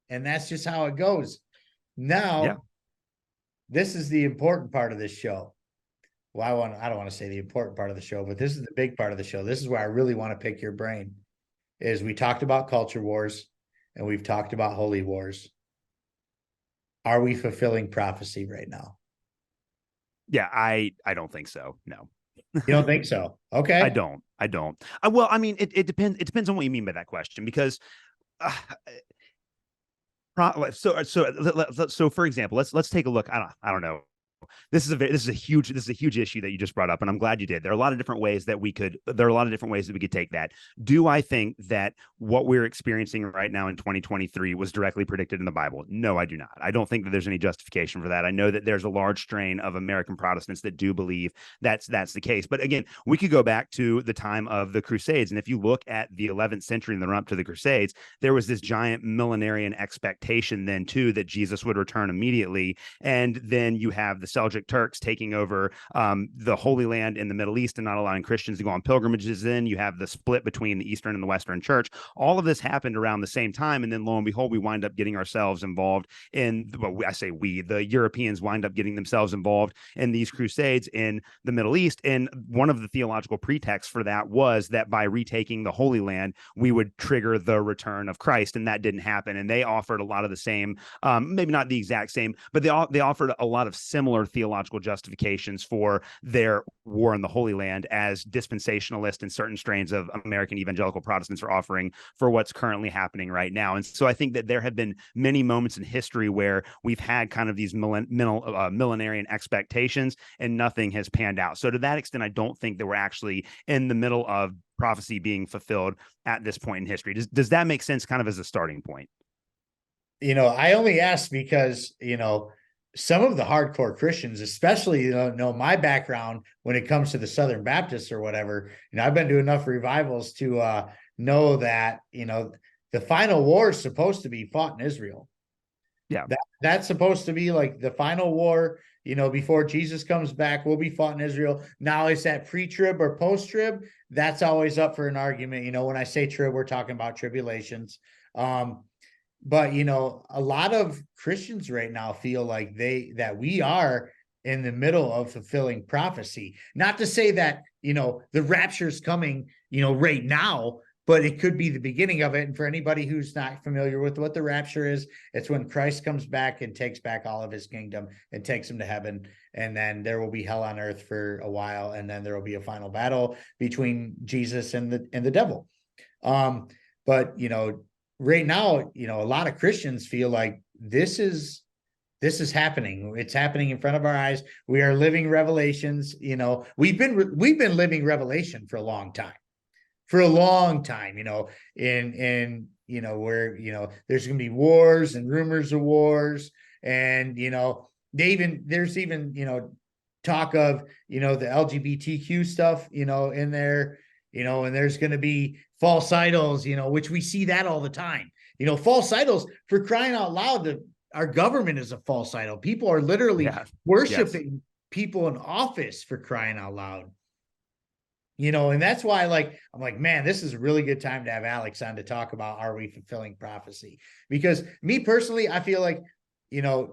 And that's just how it goes. Now, this is the important part of this show. Well, I don't want to say the important part of the show, but this is the big part of the show. This is where I really want to pick your brain. Is we talked about culture wars and we've talked about holy wars. Are we fulfilling prophecy right now? Yeah, I don't think so. No. You don't think so? Okay. I don't. Well, I mean, it depends. It depends on what you mean by that question, because so for example, let's take a look. I don't know. This is a huge issue that you just brought up, and I'm glad you did. There are a lot of different ways that we could take that. Do I think that what we're experiencing right now in 2023 was directly predicted in the Bible? No, I do not. I don't think that there's any justification for that. I know that there's a large strain of American Protestants that do believe that's the case. But again, we could go back to the time of the Crusades, and if you look at the 11th century and the run up to the Crusades, there was this giant millenarian expectation then too that Jesus would return immediately, and then you have the Seljuk Turks taking over the Holy Land in the Middle East and not allowing Christians to go on pilgrimages. Then you have the split between the Eastern and the Western Church. All of this happened around the same time, and then lo and behold, we wind up getting ourselves involved in, well, I say we, the Europeans wind up getting themselves involved in these crusades in the Middle East. And one of the theological pretexts for that was that by retaking the Holy Land, we would trigger the return of Christ, and that didn't happen. And they offered a lot of the same, maybe not the exact same, but they offered a lot of similar theological justifications for their war in the Holy Land as dispensationalist and certain strains of American evangelical Protestants are offering for what's currently happening right now. And so I think that there have been many moments in history where we've had kind of these millenarian expectations and nothing has panned out. So to that extent, I don't think that we're actually in the middle of prophecy being fulfilled at this point in history. Does that make sense kind of as a starting point? I only ask because, some of the hardcore Christians, especially, my background when it comes to the Southern Baptists or whatever, I've been to enough revivals to know that, the final war is supposed to be fought in Israel. Yeah. That's supposed to be like the final war, before Jesus comes back, will be fought in Israel. Now, is that pre-trib or post-trib? That's always up for an argument. When I say trib, we're talking about tribulations. But a lot of Christians right now feel like that we are in the middle of fulfilling prophecy. Not to say that, the rapture is coming, right now, but it could be the beginning of it. And for anybody who's not familiar with what the rapture is, it's when Christ comes back and takes back all of his kingdom and takes them to heaven. And then there will be hell on earth for a while. And then there will be a final battle between Jesus and the devil. But, right now, a lot of Christians feel like this is happening. It's happening in front of our eyes. We are living revelations. We've been living revelation for a long time. And where, there's going to be wars and rumors of wars. And, there's even, talk of, the LGBTQ stuff, in there, and there's going to be false idols, which we see that all the time. False idols, for crying out loud, our government is a false idol. People are literally worshiping people in office, for crying out loud. And that's why I'm like, man, this is a really good time to have Alex on to talk about, are we fulfilling prophecy? Because me personally, I feel like,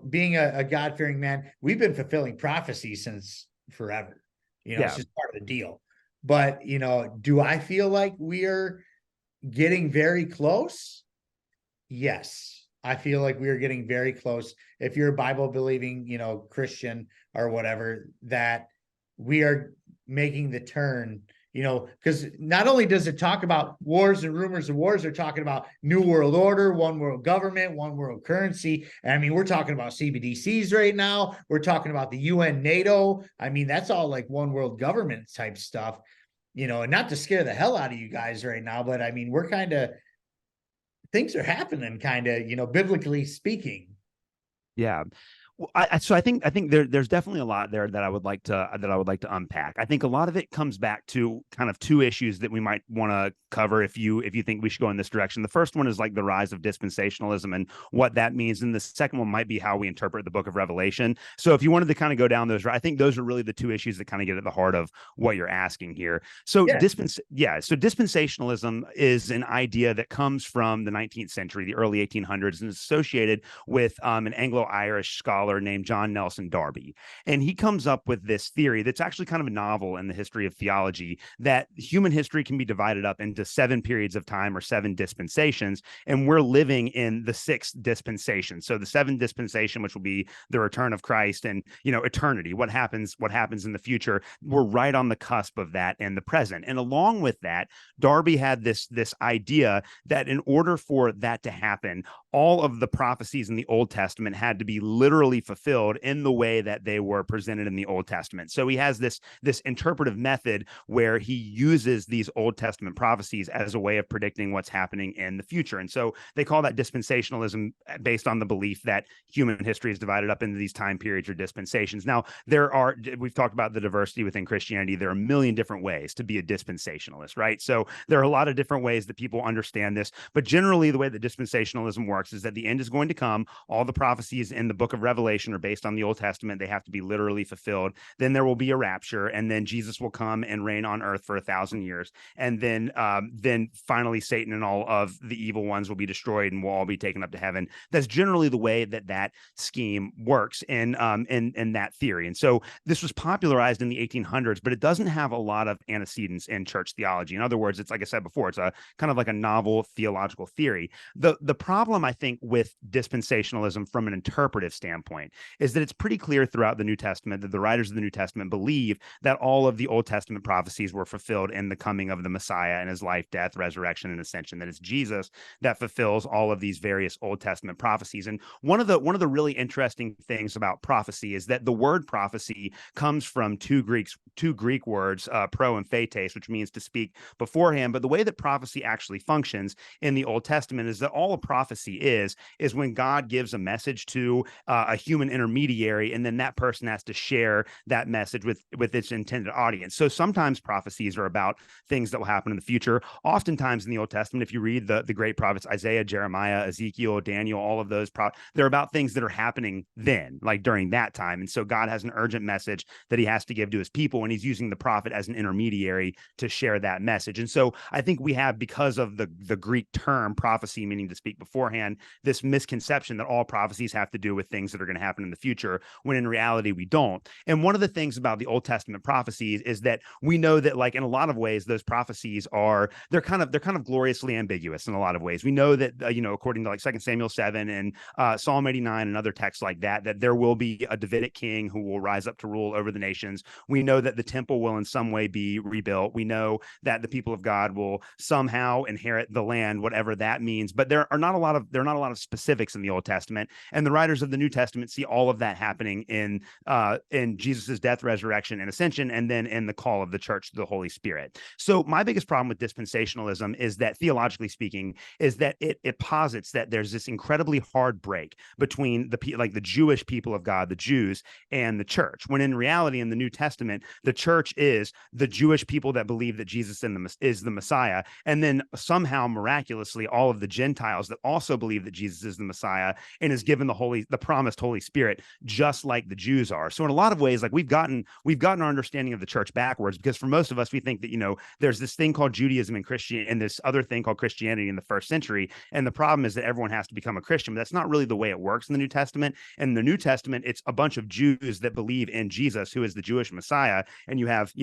being a God-fearing man, we've been fulfilling prophecy since forever. It's just part of the deal. But, do I feel like we are getting very close? Yes, I feel like we are getting very close. If you're a Bible believing, Christian or whatever, that we are making the turn, because not only does it talk about wars and rumors of wars, they're talking about new world order, one world government, one world currency. And I mean, we're talking about CBDCs right now. We're talking about the UN, NATO. I mean, that's all like one world government type stuff, and not to scare the hell out of you guys right now, but I mean, things are happening kind of, biblically speaking. Yeah. Well, so I think there's definitely a lot there that I would like to unpack. I think a lot of it comes back to kind of two issues that we might want to cover if you think we should go in this direction. The first one is like the rise of dispensationalism and what that means, and the second one might be how we interpret the Book of Revelation. So if you wanted to kind of go down those, I think those are really the two issues that kind of get at the heart of what you're asking here. So Yeah. so dispensationalism is an idea that comes from the 19th century, the early 1800s, and is associated with an Anglo-Irish scholar named John Nelson Darby. And he comes up with this theory that's actually kind of a novel in the history of theology, that human history can be divided up into 7 periods of time or 7 dispensations. And we're living in the 6th dispensation. So the 7th dispensation, which will be the return of Christ and, eternity, what happens in the future. We're right on the cusp of that in the present. And along with that, Darby had this idea that in order for that to happen, all of the prophecies in the Old Testament had to be literally fulfilled in the way that they were presented in the Old Testament. So he has this interpretive method where he uses these Old Testament prophecies as a way of predicting what's happening in the future. And so they call that dispensationalism, based on the belief that human history is divided up into these time periods or dispensations. Now, we've talked about the diversity within Christianity. There are a million different ways to be a dispensationalist, right? So there are a lot of different ways that people understand this, but generally the way that dispensationalism works is that the end is going to come. All the prophecies in the Book of Revelation are based on the Old Testament. They have to be literally fulfilled. Then there will be a rapture, and then Jesus will come and reign on earth for 1,000 years. And then finally Satan and all of the evil ones will be destroyed and we'll all be taken up to heaven. That's generally the way that scheme works in that theory. And so this was popularized in the 1800s, but it doesn't have a lot of antecedents in church theology. In other words, it's like I said before, it's a kind of like a novel theological theory. The problem, I think, with dispensationalism from an interpretive standpoint is that it's pretty clear throughout the New Testament that the writers of the New Testament believe that all of the Old Testament prophecies were fulfilled in the coming of the Messiah and his life, death, resurrection, and ascension, that it's Jesus that fulfills all of these various Old Testament prophecies. And one of the really interesting things about prophecy is that the word prophecy comes from two Greek words, pro and phates, which means to speak beforehand. But the way that prophecy actually functions in the Old Testament is that all a prophecy is when God gives a message to a human intermediary, and then that person has to share that message with its intended audience. So sometimes prophecies are about things that will happen in the future. Oftentimes in the Old Testament, if you read the great prophets, Isaiah, Jeremiah, Ezekiel, Daniel, all of those, they're about things that are happening then, like during that time. And so God has an urgent message that he has to give to his people, and he's using the prophet as an intermediary to share that message. And so I think we have, because of the Greek term prophecy, meaning to speak beforehand, this misconception that all prophecies have to do with things that are going to happen in the future, when in reality we don't. And one of the things about the Old Testament prophecies is that we know that, like, in a lot of ways, those prophecies they're kind of gloriously ambiguous in a lot of ways. We know that according to like 2 Samuel 7 and Psalm 89 and other texts like that there will be a Davidic king who will rise up to rule over the nations. We know that the temple will in some way be rebuilt. We know that the people of God will somehow inherit the land, whatever that means. But there are not a lot of specifics in the Old Testament, and the writers of the New Testament see all of that happening in Jesus's death, resurrection, and ascension, and then in the call of the church to the Holy Spirit. So my biggest problem with dispensationalism is that, theologically speaking, is that it posits that there's this incredibly hard break between the Jewish people of God, the Jews, and the church, when in reality in the New Testament the church is the Jewish people that believe that Jesus is the Messiah, and then somehow miraculously all of the Gentiles that also believe that Jesus is the Messiah and is given the promised Holy Spirit, just like the Jews are. So in a lot of ways, like, we've gotten our understanding of the church backwards, because for most of us, we think that there's this thing called Judaism and Christianity, and this other thing called Christianity in the first century, and the problem is that everyone has to become a Christian. But that's not really the way it works in the New Testament. In the New Testament, it's a bunch of Jews that believe in Jesus, who is the Jewish Messiah, and you have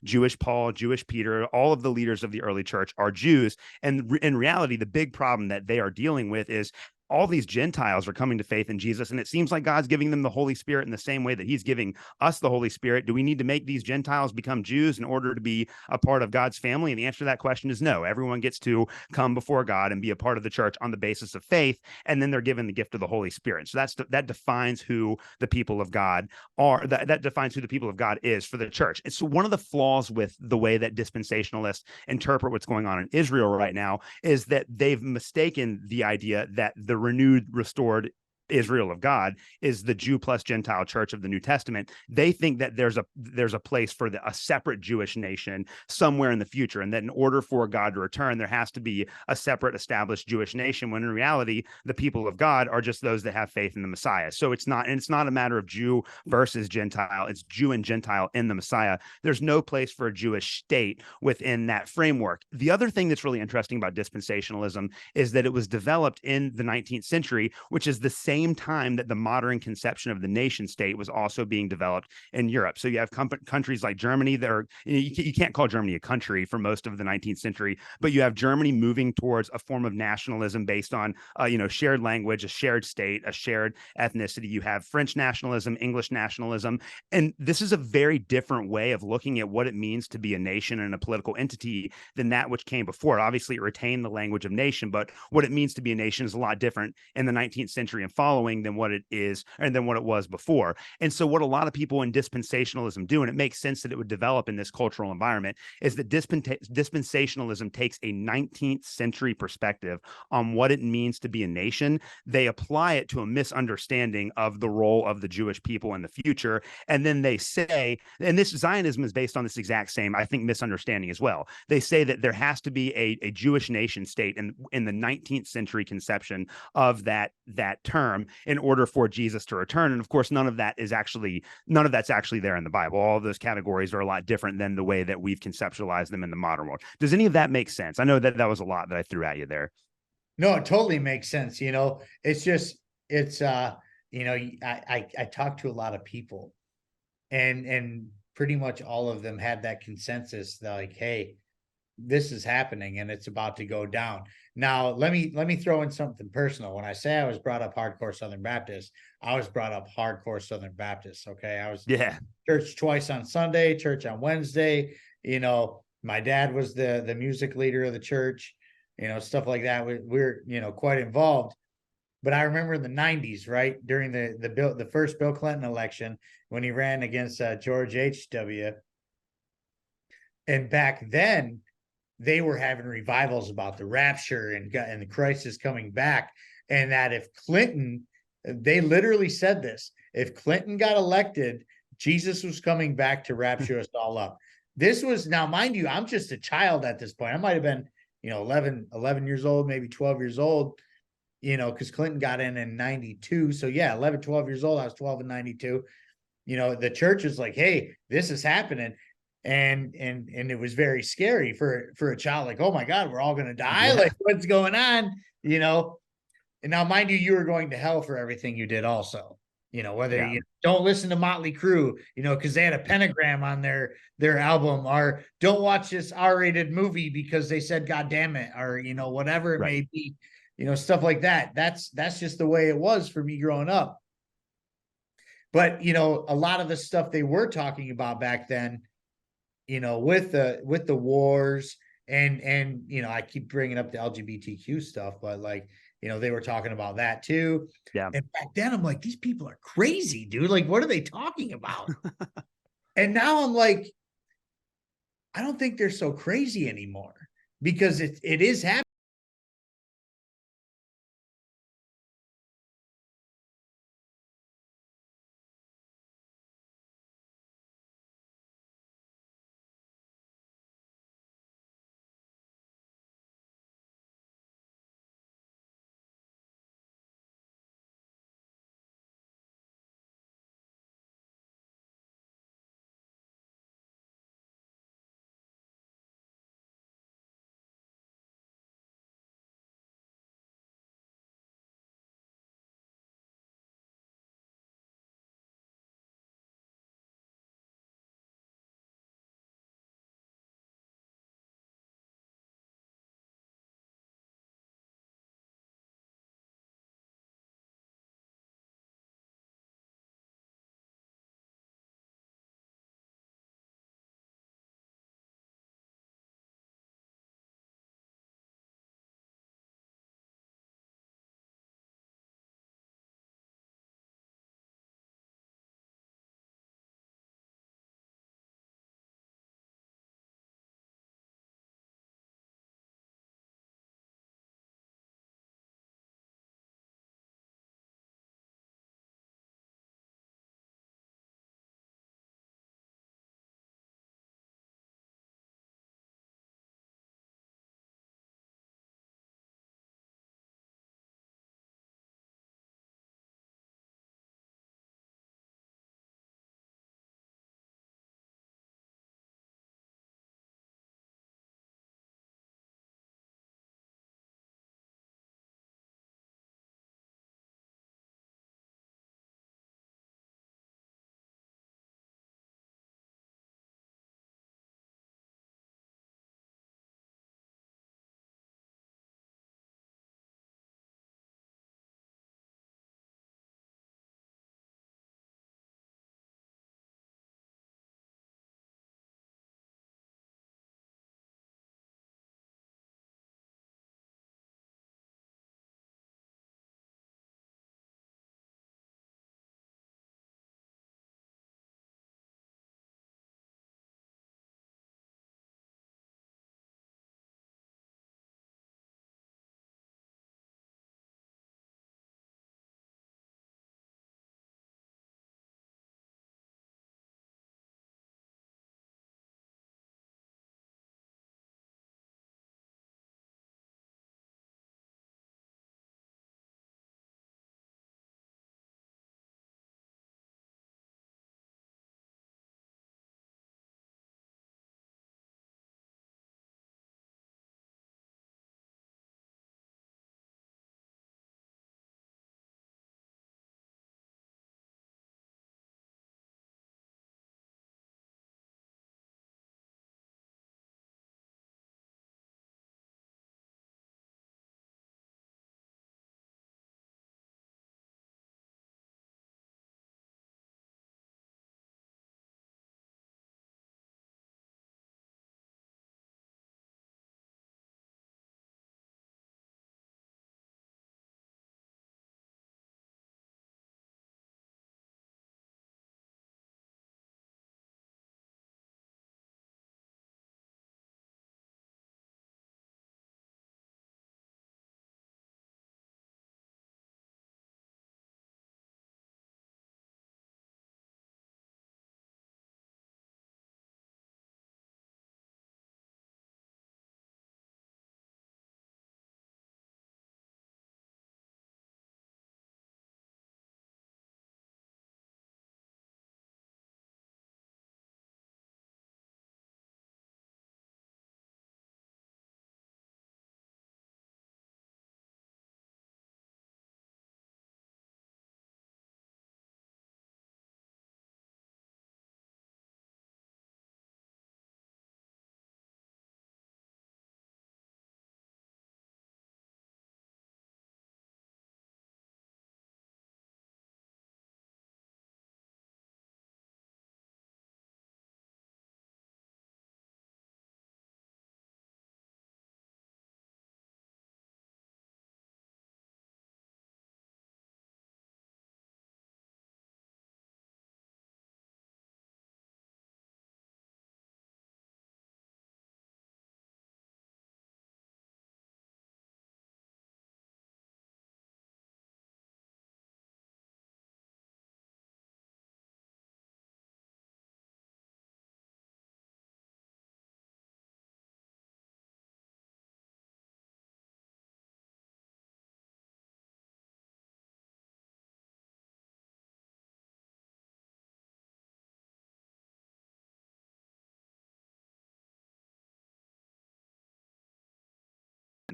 Jewish Paul, Jewish Peter. All of the leaders of the early church are Jews, and in reality, the big problem that they are dealing with is all these Gentiles are coming to faith in Jesus, and it seems like God's giving them the Holy Spirit in the same way that he's giving us the Holy Spirit. Do we need to make these Gentiles become Jews in order to be a part of God's family? And the answer to that question is no. Everyone gets to come before God and be a part of the church on the basis of faith, and then they're given the gift of the Holy Spirit. So that defines who the people of God are. That defines who the people of God is for the church. And so one of the flaws with the way that dispensationalists interpret what's going on in Israel right now is that they've mistaken the idea that the renewed, restored Israel of God is the Jew plus Gentile church of the New Testament. They think that there's a place for a separate Jewish nation somewhere in the future, and that in order for God to return, there has to be a separate established Jewish nation, when in reality, the people of God are just those that have faith in the Messiah. So it's not a matter of Jew versus Gentile. It's Jew and Gentile in the Messiah. There's no place for a Jewish state within that framework. The other thing that's really interesting about dispensationalism is that it was developed in the 19th century, which is the same time that the modern conception of the nation state was also being developed in Europe. So you have countries like Germany that are, you can't call Germany a country for most of the 19th century, but you have Germany moving towards a form of nationalism based on, shared language, a shared state, a shared ethnicity. You have French nationalism, English nationalism, and this is a very different way of looking at what it means to be a nation and a political entity than that which came before. Obviously, it retained the language of nation, but what it means to be a nation is a lot different in the 19th century and following than what it is, and than what it was before. And so what a lot of people in dispensationalism do, and it makes sense that it would develop in this cultural environment, is that dispensationalism takes a 19th century perspective on what it means to be a nation. They apply it to a misunderstanding of the role of the Jewish people in the future. And then they say, and this Zionism is based on this exact same, I think, misunderstanding as well. They say that there has to be a Jewish nation state in the 19th century conception of that term in order for Jesus to return. And of course, none of that's actually there in the Bible. All of those categories are a lot different than the way that we've conceptualized them in the modern world. Does any of that make sense? I know that was a lot that I threw at you there. No, it totally makes sense. It's just, I talk to a lot of people, and pretty much all of them had that consensus. They're like, hey, this is happening and it's about to go down. Now, let me throw in something personal. When I say I was brought up hardcore Southern Baptist, I was brought up hardcore Southern Baptist. Okay. I was church twice on Sunday, church on Wednesday. My dad was the music leader of the church, stuff like that. We're quite involved. But I remember in the 90s, right, during the first Bill Clinton election, when he ran against George H.W. And back then, they were having revivals about the rapture and the Christ is coming back. And that if Clinton, they literally said this, if Clinton got elected, Jesus was coming back to rapture us all up. This was, now, mind you, I'm just a child at this point. I might have been, 11 years old, maybe 12 years old, because Clinton got in 92. So yeah, 11, 12 years old. I was 12 in 92. The church was like, hey, this is happening. And it was very scary for a child, like, oh my God, we're all going to die. Like, what's going on? And now, mind you were going to hell for everything you did also, whether you don't listen to Motley Crue, because they had a pentagram on their album, or don't watch this R-rated movie because they said, God damn it, or, whatever it may be, stuff like that. That's just the way it was for me growing up. But, a lot of the stuff they were talking about back then, with the wars and I keep bringing up the LGBTQ stuff, but like, they were talking about that too. Yeah. And back then I'm like, these people are crazy, dude. Like, what are they talking about? And now I'm like, I don't think they're so crazy anymore, because it is happening.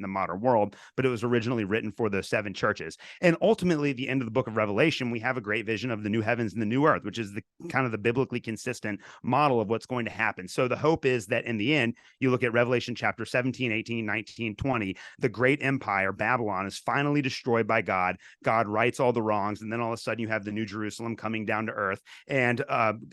the modern world, but it was originally written for those 7 churches. And ultimately, at the end of the book of Revelation, we have a great vision of the new heavens and the new earth, which is the kind of the biblically consistent model of what's going to happen. So the hope is that in the end, you look at Revelation chapter 17, 18, 19, 20, the great empire, Babylon, is finally destroyed by God. God rights all the wrongs. And then all of a sudden you have the New Jerusalem coming down to earth, and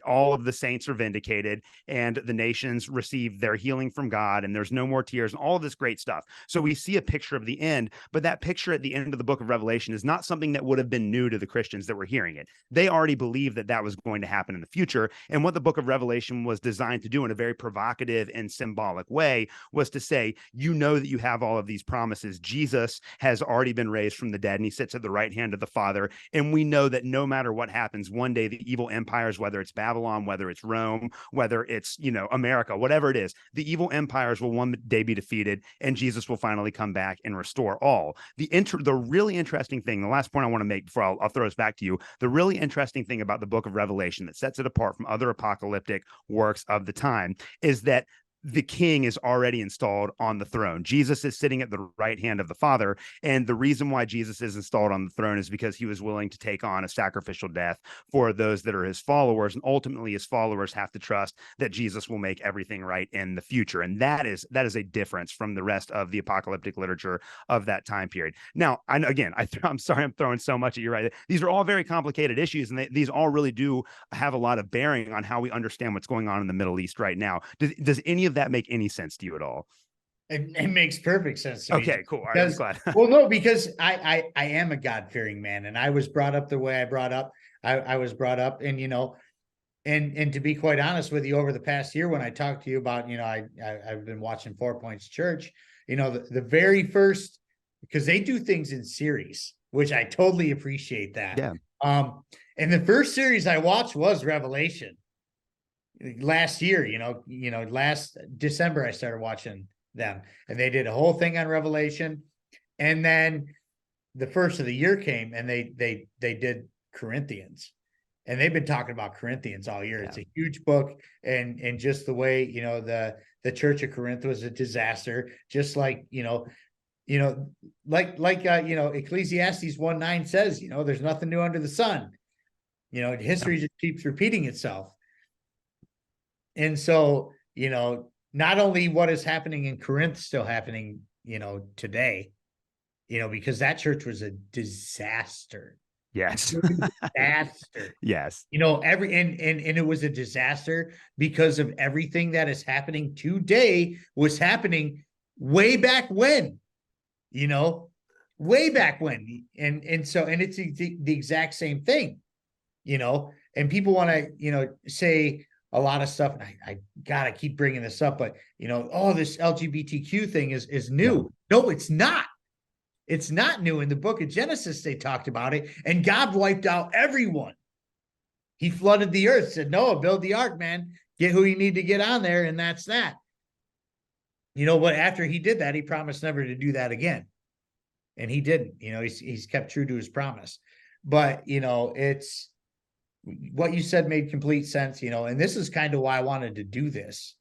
all of the saints are vindicated, and the nations receive their healing from God, and there's no more tears, and all of this great stuff. So we see a picture of the end, but that picture at the end of the book of Revelation is not something that would have been new to the Christians that were hearing it. They already believed that that was going to happen in the future. And what the book of Revelation was designed to do in a very provocative and symbolic way was to say, you know that you have all of these promises. Jesus has already been raised from the dead, and he sits at the right hand of the Father. And we know that no matter what happens, one day the evil empires, whether it's Babylon, whether it's Rome, whether it's, America, whatever it is, the evil empires will one day be defeated, and Jesus will finally come back and restore all. The really interesting thing, the last point I want to make before I'll throw this back to you, the really interesting thing about the book of Revelation that sets it apart from other apocalyptic works of the time is that the king is already installed on the throne. Jesus is sitting at the right hand of the Father. And the reason why Jesus is installed on the throne is because he was willing to take on a sacrificial death for those that are his followers. And ultimately, his followers have to trust that Jesus will make everything right in the future. And that is a difference from the rest of the apocalyptic literature of that time period. Now, I'm sorry I'm throwing so much at you right. These are all very complicated issues, and these all really do have a lot of bearing on how we understand what's going on in the Middle East right now. Does any of that make any sense to you at all? It makes perfect sense to me. Okay, cool. All right, I'm glad. Well, no, because I am a God-fearing man, and I was brought up the way I was brought up, and and to be quite honest with you, over the past year, when I talked to you about, I've been watching 4 Points Church, the very first, because they do things in series, which I totally appreciate that. Yeah. And the first series I watched was Revelation. Last year, last December, I started watching them, and they did a whole thing on Revelation. And then the first of the year came, and they did Corinthians, and they've been talking about Corinthians all year. Yeah. It's a huge book, and just the way, the Church of Corinth was a disaster, just like, Ecclesiastes 1:9 says, there's nothing new under the sun. History just keeps repeating itself. And so, not only what is happening in Corinth still happening, today, because that church was a disaster. Yes. Disaster. Yes. And it was a disaster because of everything that is happening today was happening way back when, way back when. And it's the exact same thing, and people want to, say a lot of stuff, and I gotta keep bringing this up, but this LGBTQ thing is new. No, it's not. It's not new. In the book of Genesis, they talked about it, and God wiped out everyone. He flooded the earth, said, Noah, build the ark, man. Get who you need to get on there, and that's that. But after he did that, he promised never to do that again. And he didn't. He's kept true to his promise. But, it's what you said made complete sense, and this is kind of why I wanted to do this,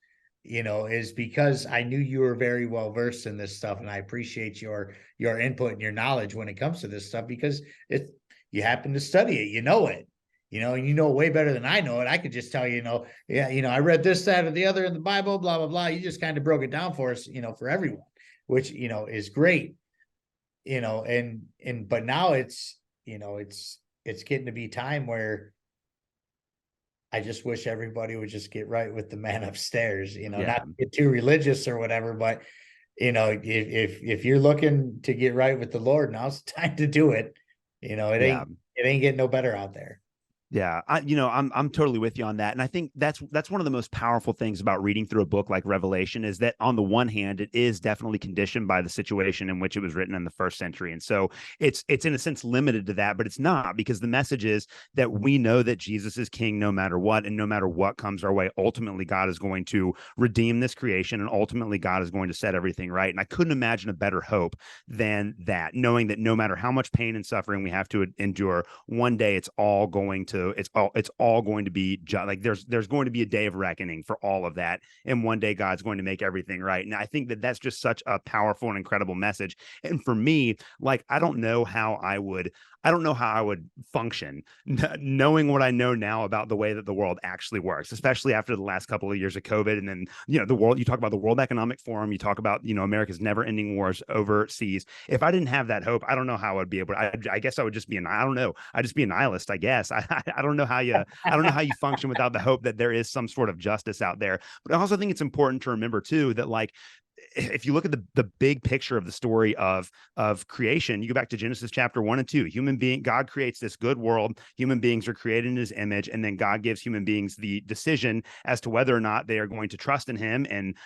is because I knew you were very well versed in this stuff, and I appreciate your input and your knowledge when it comes to this stuff, because you happen to study it, it, and you know way better than I know it. I could just tell you, I read this, that, or the other in the Bible, blah, blah, blah. You just kind of broke it down for us, for everyone, which, is great, but now it's getting to be time where I just wish everybody would just get right with the man upstairs, not get too religious or whatever, but if you're looking to get right with the Lord, now's the time to do it. It ain't getting no better out there. Yeah, I'm totally with you on that. And I think that's one of the most powerful things about reading through a book like Revelation is that on the one hand, it is definitely conditioned by the situation in which it was written in the first century. And so it's in a sense limited to that, but it's not, because the message is that we know that Jesus is king no matter what, and no matter what comes our way, ultimately God is going to redeem this creation, and ultimately God is going to set everything right. And I couldn't imagine a better hope than that, knowing that no matter how much pain and suffering we have to endure, one day it's all going to to it's all going to be like there's going to be a day of reckoning for all of that, and one day God's going to make everything right. And I think that that's just such a powerful and incredible message. And for me, like I don't know how I would function knowing what I know now about the way that the world actually works, especially after the last couple of years of COVID. And then, the world, you talk about the World Economic Forum, you talk about, America's never ending wars overseas. If I didn't have that hope, I don't know how I'd be able to, I guess I would just be I don't know. I'd just be a nihilist, I guess. I don't know how you, I don't know how you function without the hope that there is some sort of justice out there. But I also think it's important to remember too, that like, if you look at the big picture of the story of creation, you go back to Genesis chapter 1 and 2. God creates this good world. Human beings are created in his image, and then God gives human beings the decision as to whether or not they are going to trust in him and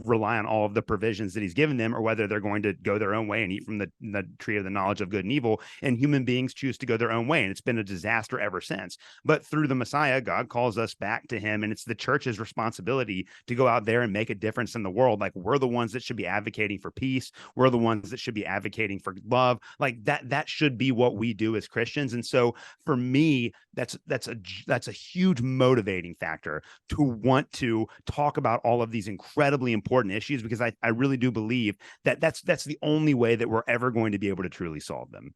rely on all of the provisions that he's given them, or whether they're going to go their own way and eat from the tree of the knowledge of good and evil. And human beings choose to go their own way, and it's been a disaster ever since. But through the Messiah, God calls us back to him, and it's the church's responsibility to go out there and make a difference in the world. Like, we're the ones that should be advocating for peace. We're the ones that should be advocating for love. Like that should be what we do as Christians. And so for me, that's a huge motivating factor to want to talk about all of these incredibly important issues, because I really do believe that that's the only way that we're ever going to be able to truly solve them.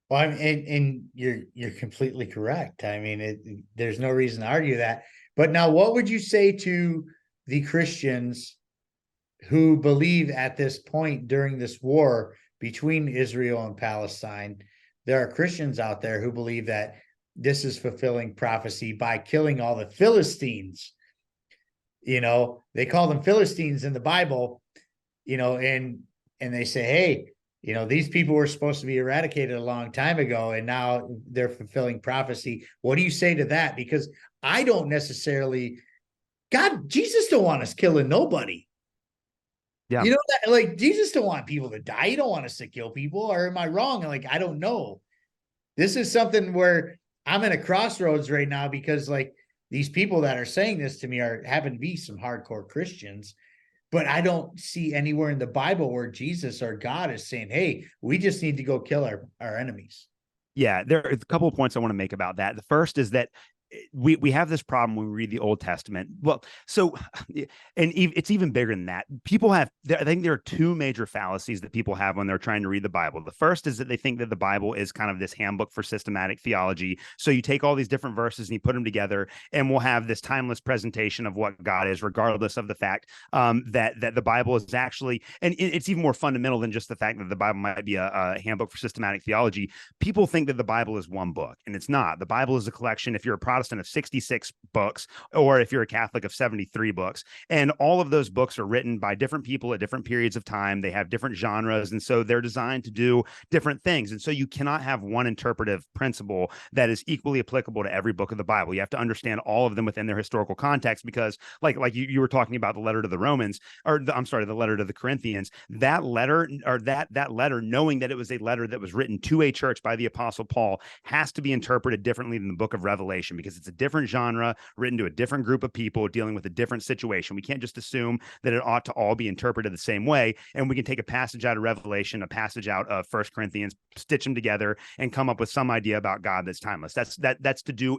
Well, and you're completely correct. I mean, there's no reason to argue that. But now, what would you say to the Christians who believe at this point during this war between Israel and Palestine? There are Christians out there who believe that this is fulfilling prophecy by killing all the Philistines. They call them Philistines in the Bible, and they say, hey, these people were supposed to be eradicated a long time ago, and now they're fulfilling prophecy. What do you say to that? Because I don't necessarily, Jesus don't want us killing nobody. Yeah. That, like, Jesus don't want people to die. He don't want us to kill people. Or am I wrong? Like, I don't know. This is something where I'm in a crossroads right now, because like these people that are saying this to me happen to be some hardcore Christians, but I don't see anywhere in the Bible where Jesus or God is saying, hey, we just need to go kill our enemies. Yeah, there are a couple of points I want to make about that. The first is that we have this problem when we read the Old Testament. Well, so, and it's even bigger than that. I think there are two major fallacies that people have when they're trying to read the Bible. The first is that they think that the Bible is kind of this handbook for systematic theology. So you take all these different verses and you put them together, and we'll have this timeless presentation of what God is, regardless of the fact that the Bible is actually, and it's even more fundamental than just the fact that the Bible might be a handbook for systematic theology. People think that the Bible is one book, and it's not. The Bible is a collection, if you're a Protestant, of 66 books, or if you're a Catholic, of 73 books. And all of those books are written by different people at different periods of time. They have different genres, and so they're designed to do different things. And so you cannot have one interpretive principle that is equally applicable to every book of the Bible. You have to understand all of them within their historical context, because like you were talking about the letter to the Romans, or the letter to the Corinthians, that letter, knowing that it was a letter that was written to a church by the Apostle Paul, has to be interpreted differently than the book of Revelation, because it's a different genre written to a different group of people dealing with a different situation. We can't just assume that it ought to all be interpreted the same way, and we can take a passage out of Revelation, a passage out of 1 Corinthians, stitch them together, and come up with some idea about God that's timeless. That's to do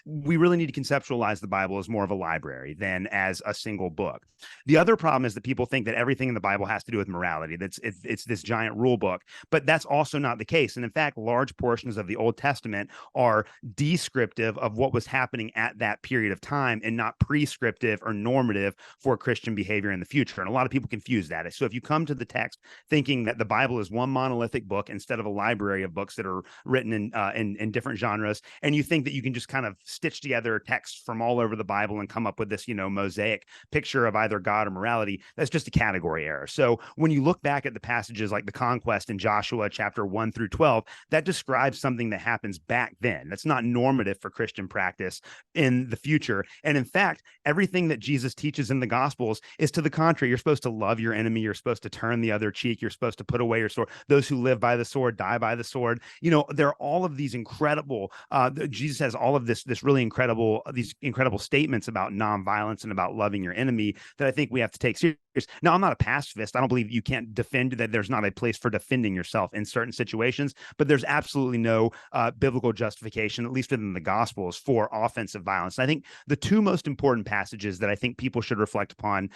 we really need to conceptualize the Bible as more of a library than as a single book. The other problem is that people think that everything in the Bible has to do with morality. It's this giant rule book, but that's also not the case. And in fact, large portions of the Old Testament are descriptive of what was happening at that period of time, and not prescriptive or normative for Christian behavior in the future. And a lot of people confuse that. So if you come to the text thinking that the Bible is one monolithic book instead of a library of books that are written in different genres, and you think that you can just kind of stitch together texts from all over the Bible and come up with this, mosaic picture of either God or morality, that's just a category error. So when you look back at the passages like the conquest in Joshua chapter 1 through 12, that describes something that happens back then. That's not normative for Christian practice in the future. And in fact, everything that Jesus teaches in the Gospels is to the contrary. You're supposed to love your enemy. You're supposed to turn the other cheek. You're supposed to put away your sword. Those who live by the sword die by the sword. There are all of these incredible, Jesus has all of these incredible statements about nonviolence and about loving your enemy that I think we have to take seriously. Now, I'm not a pacifist. I don't believe you can't defend, that there's not a place for defending yourself in certain situations, but there's absolutely no biblical justification, at least within the Gospels, for offensive violence. And I think the two most important passages that I think people should reflect upon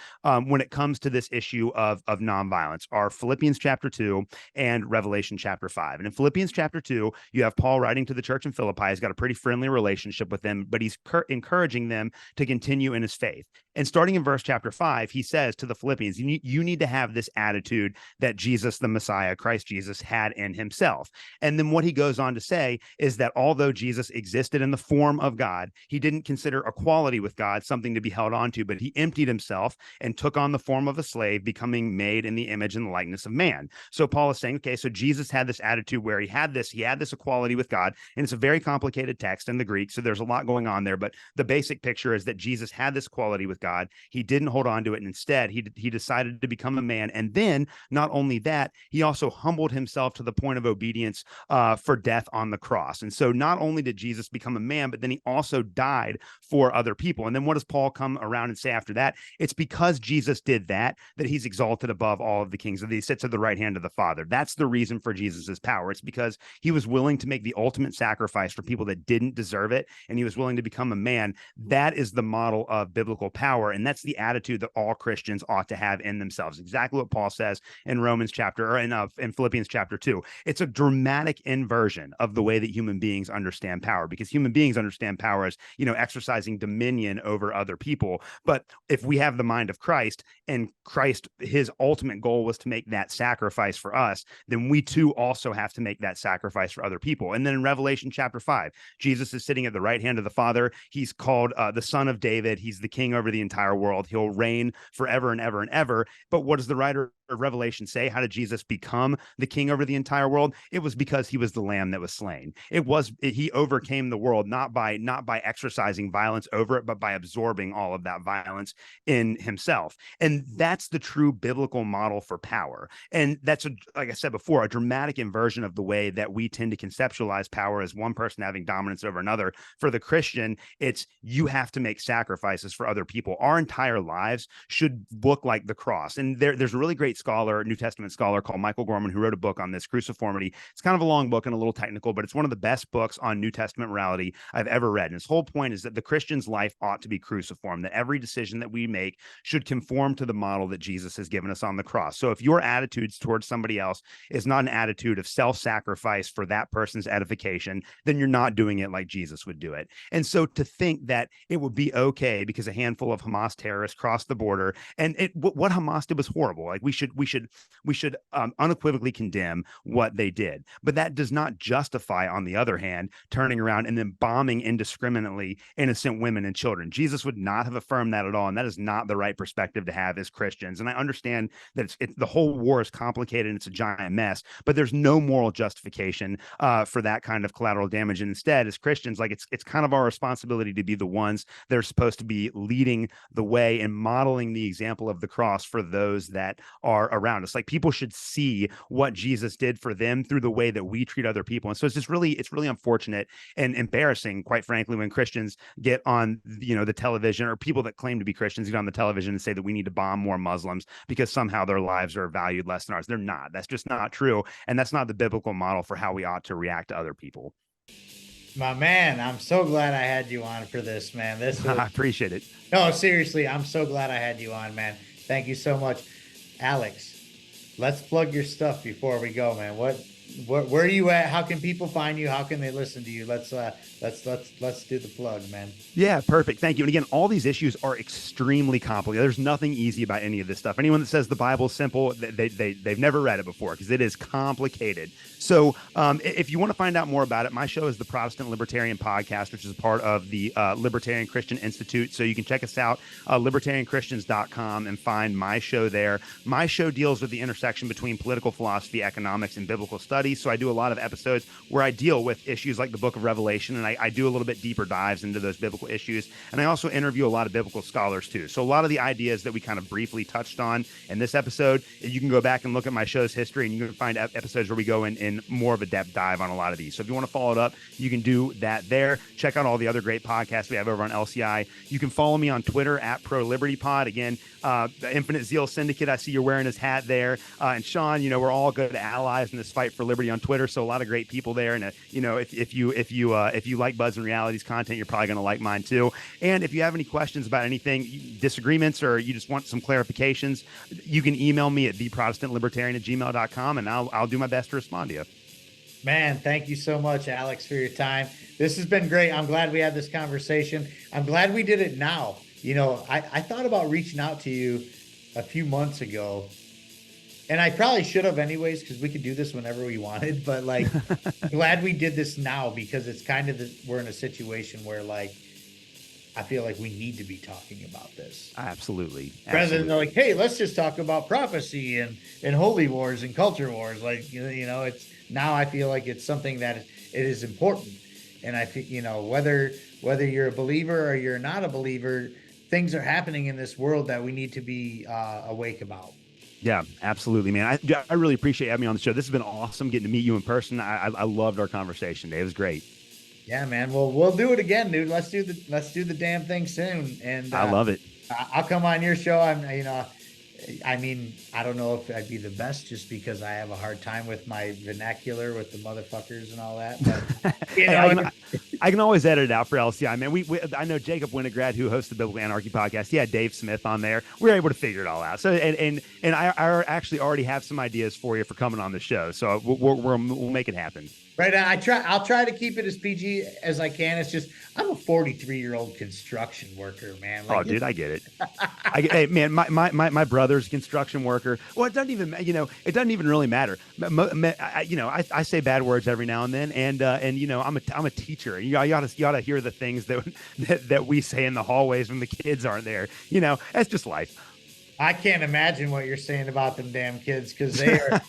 when it comes to this issue of nonviolence are Philippians chapter 2 and Revelation chapter 5. And in Philippians chapter 2, you have Paul writing to the church in Philippi. He's got a pretty friendly relationship with them, but he's encouraging them to continue in his faith. And starting in verse chapter 5, he says to the Philippians, you need to have this attitude that Jesus, the Messiah, Christ Jesus, had in himself. And then what he goes on to say is that although Jesus existed in the form of God, he didn't consider equality with God something to be held on to, but he emptied himself and took on the form of a slave, becoming made in the image and the likeness of man. So Paul is saying, okay, so Jesus had this attitude where he had this equality with God, and it's a very complicated text in the Greek, so there's a lot going on there, but the basic picture is that Jesus had this equality with God. He didn't hold on to it, and instead he decided to become a man. And then not only that, he also humbled himself to the point of obedience for death on the cross. And so not only did Jesus become a man, but then he also died for other people. And then what does Paul come around and say after that? It's because Jesus did that he's exalted above all of the kings, that he sits at the right hand of the Father. That's the reason for Jesus's power. It's because he was willing to make the ultimate sacrifice for people that didn't deserve it, and he was willing to become a man. That is the model of biblical power, and that's the attitude that all Christians ought to have in themselves. Exactly what Paul says in in Philippians chapter 2. It's a dramatic inversion of the way that human beings understand power, because human beings understand power as, exercising dominion over other people. But if we have the mind of Christ, and Christ, his ultimate goal was to make that sacrifice for us, then we too also have to make that sacrifice for other people. And then in Revelation chapter 5, Jesus is sitting at the right hand of the Father. He's called the Son of David. He's the king over the entire world. He'll reign forever and ever and ever. But what does the writer of Revelation say? How did Jesus become the king over the entire world? It was because he was the lamb that was slain. He overcame the world, not by exercising violence over it, but by absorbing all of that violence in himself. And that's the true biblical model for power. And that's, like I said before, a dramatic inversion of the way that we tend to conceptualize power as one person having dominance over another. For the Christian, it's you have to make sacrifices for other people. Our entire lives should look like the cross. And there's a really great scholar, New Testament scholar called Michael Gorman, who wrote a book on this, Cruciformity. It's kind of a long book and a little technical, but it's one of the best books on New Testament morality I've ever read. And his whole point is that the Christian's life ought to be cruciform, that every decision that we make should conform to the model that Jesus has given us on the cross. So if your attitudes towards somebody else is not an attitude of self-sacrifice for that person's edification, then you're not doing it like Jesus would do it. And so to think that it would be okay because a handful of Hamas terrorists crossed the border, and what Hamas did was horrible. Like we should unequivocally condemn what they did, but that does not justify, on the other hand, turning around and then bombing indiscriminately innocent women and children. Jesus would not have affirmed that at all, and that is not the right perspective to have as Christians. And I understand that the whole war is complicated and it's a giant mess, but there's no moral justification for that kind of collateral damage. And instead, as Christians, like it's kind of our responsibility to be the ones that are supposed to be leading the way and modeling the example of the cross for those that are around us. Like people should see what Jesus did for them through the way that we treat other people. And so it's really unfortunate and embarrassing, quite frankly, when Christians get on, the television, or people that claim to be Christians get on the television and say that we need to bomb more Muslims because somehow their lives are valued less than ours. They're not. That's just not true. And that's not the biblical model for how we ought to react to other people. My man, I'm so glad I had you on for this, man. I appreciate it. No, seriously, I'm so glad I had you on, man. Thank you so much. Alex, let's plug your stuff before we go, man. Where are you at? How can people find you? How can they listen to you? Let's do the plug, man. Yeah, perfect. Thank you. And again, all these issues are extremely complicated. There's nothing easy about any of this stuff. Anyone that says the Bible is simple, they've never read it before, because it is complicated. So if you want to find out more about it, my show is the Protestant Libertarian Podcast, which is a part of the Libertarian Christian Institute. So you can check us out, libertarianchristians.com, and find my show there. My show deals with the intersection between political philosophy, economics, and biblical studies. study. So I do a lot of episodes where I deal with issues like the book of Revelation, and I do a little bit deeper dives into those biblical issues. And I also interview a lot of biblical scholars too. So a lot of the ideas that we kind of briefly touched on in this episode, you can go back and look at my show's history, and you can find episodes where we go in more of a depth dive on a lot of these. So if you want to follow it up, you can do that there. Check out all the other great podcasts we have over on LCI. You can follow me on Twitter at ProLibertyPod. Again, the Infinite Zeal Syndicate, I see you're wearing his hat there. And Sean, we're all good allies in this fight for liberty on Twitter. So a lot of great people there. And if you like BudsNReality's content, you're probably going to like mine too. And if you have any questions about anything, disagreements, or you just want some clarifications, you can email me at theprotestantlibertarian@gmail.com, and I'll do my best to respond to you. Man, thank you so much, Alex, for your time. This has been great. I'm glad we had this conversation. I'm glad we did it now. I thought about reaching out to you a few months ago, and I probably should have anyways, because we could do this whenever we wanted, but glad we did this now, because it's kind of we're in a situation where I feel like we need to be talking about this. Absolutely. Rather than hey, let's just talk about prophecy and holy wars and culture wars. It's now I feel like it's something that it is important. And I feel, whether you're a believer or you're not a believer, things are happening in this world that we need to be awake about. Yeah, absolutely, man. I really appreciate having me on the show. This has been awesome getting to meet you in person. I loved our conversation today. It was great. Yeah, man. Well, we'll do it again, dude. Let's do the damn thing soon. And I love it. I'll come on your show. I don't know if I'd be the best, just because I have a hard time with my vernacular with the motherfuckers and all that. But I can always edit it out for LCI, man. I know Jacob Winograd, who hosts the Biblical Anarchy podcast. He had Dave Smith on there. We were able to figure it all out. So and I actually already have some ideas for you for coming on the show. So we'll make it happen. Right. I'll try to keep it as PG as I can. It's just, I'm a 43-year-old construction worker, man. Dude, I get it. Hey, man, my brother's a construction worker. Well, it doesn't even, it doesn't even really matter. I say bad words every now and then, and I'm a teacher. You ought to hear the things that we say in the hallways when the kids aren't there. That's just life. I can't imagine what you're saying about them damn kids, because they are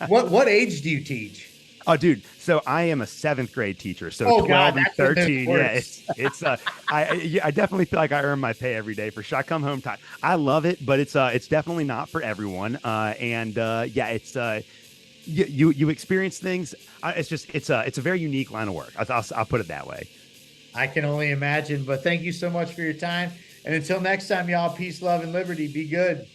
what age do you teach? Oh, dude. So I am a 7th grade teacher. So 12 and 13. Yeah, it's I definitely feel like I earn my pay every day for sure. I come home tired. I love it, but it's definitely not for everyone. You experience things. It's a very unique line of work. I'll put it that way. I can only imagine, but thank you so much for your time. And until next time, y'all, peace, love, and liberty. Be good.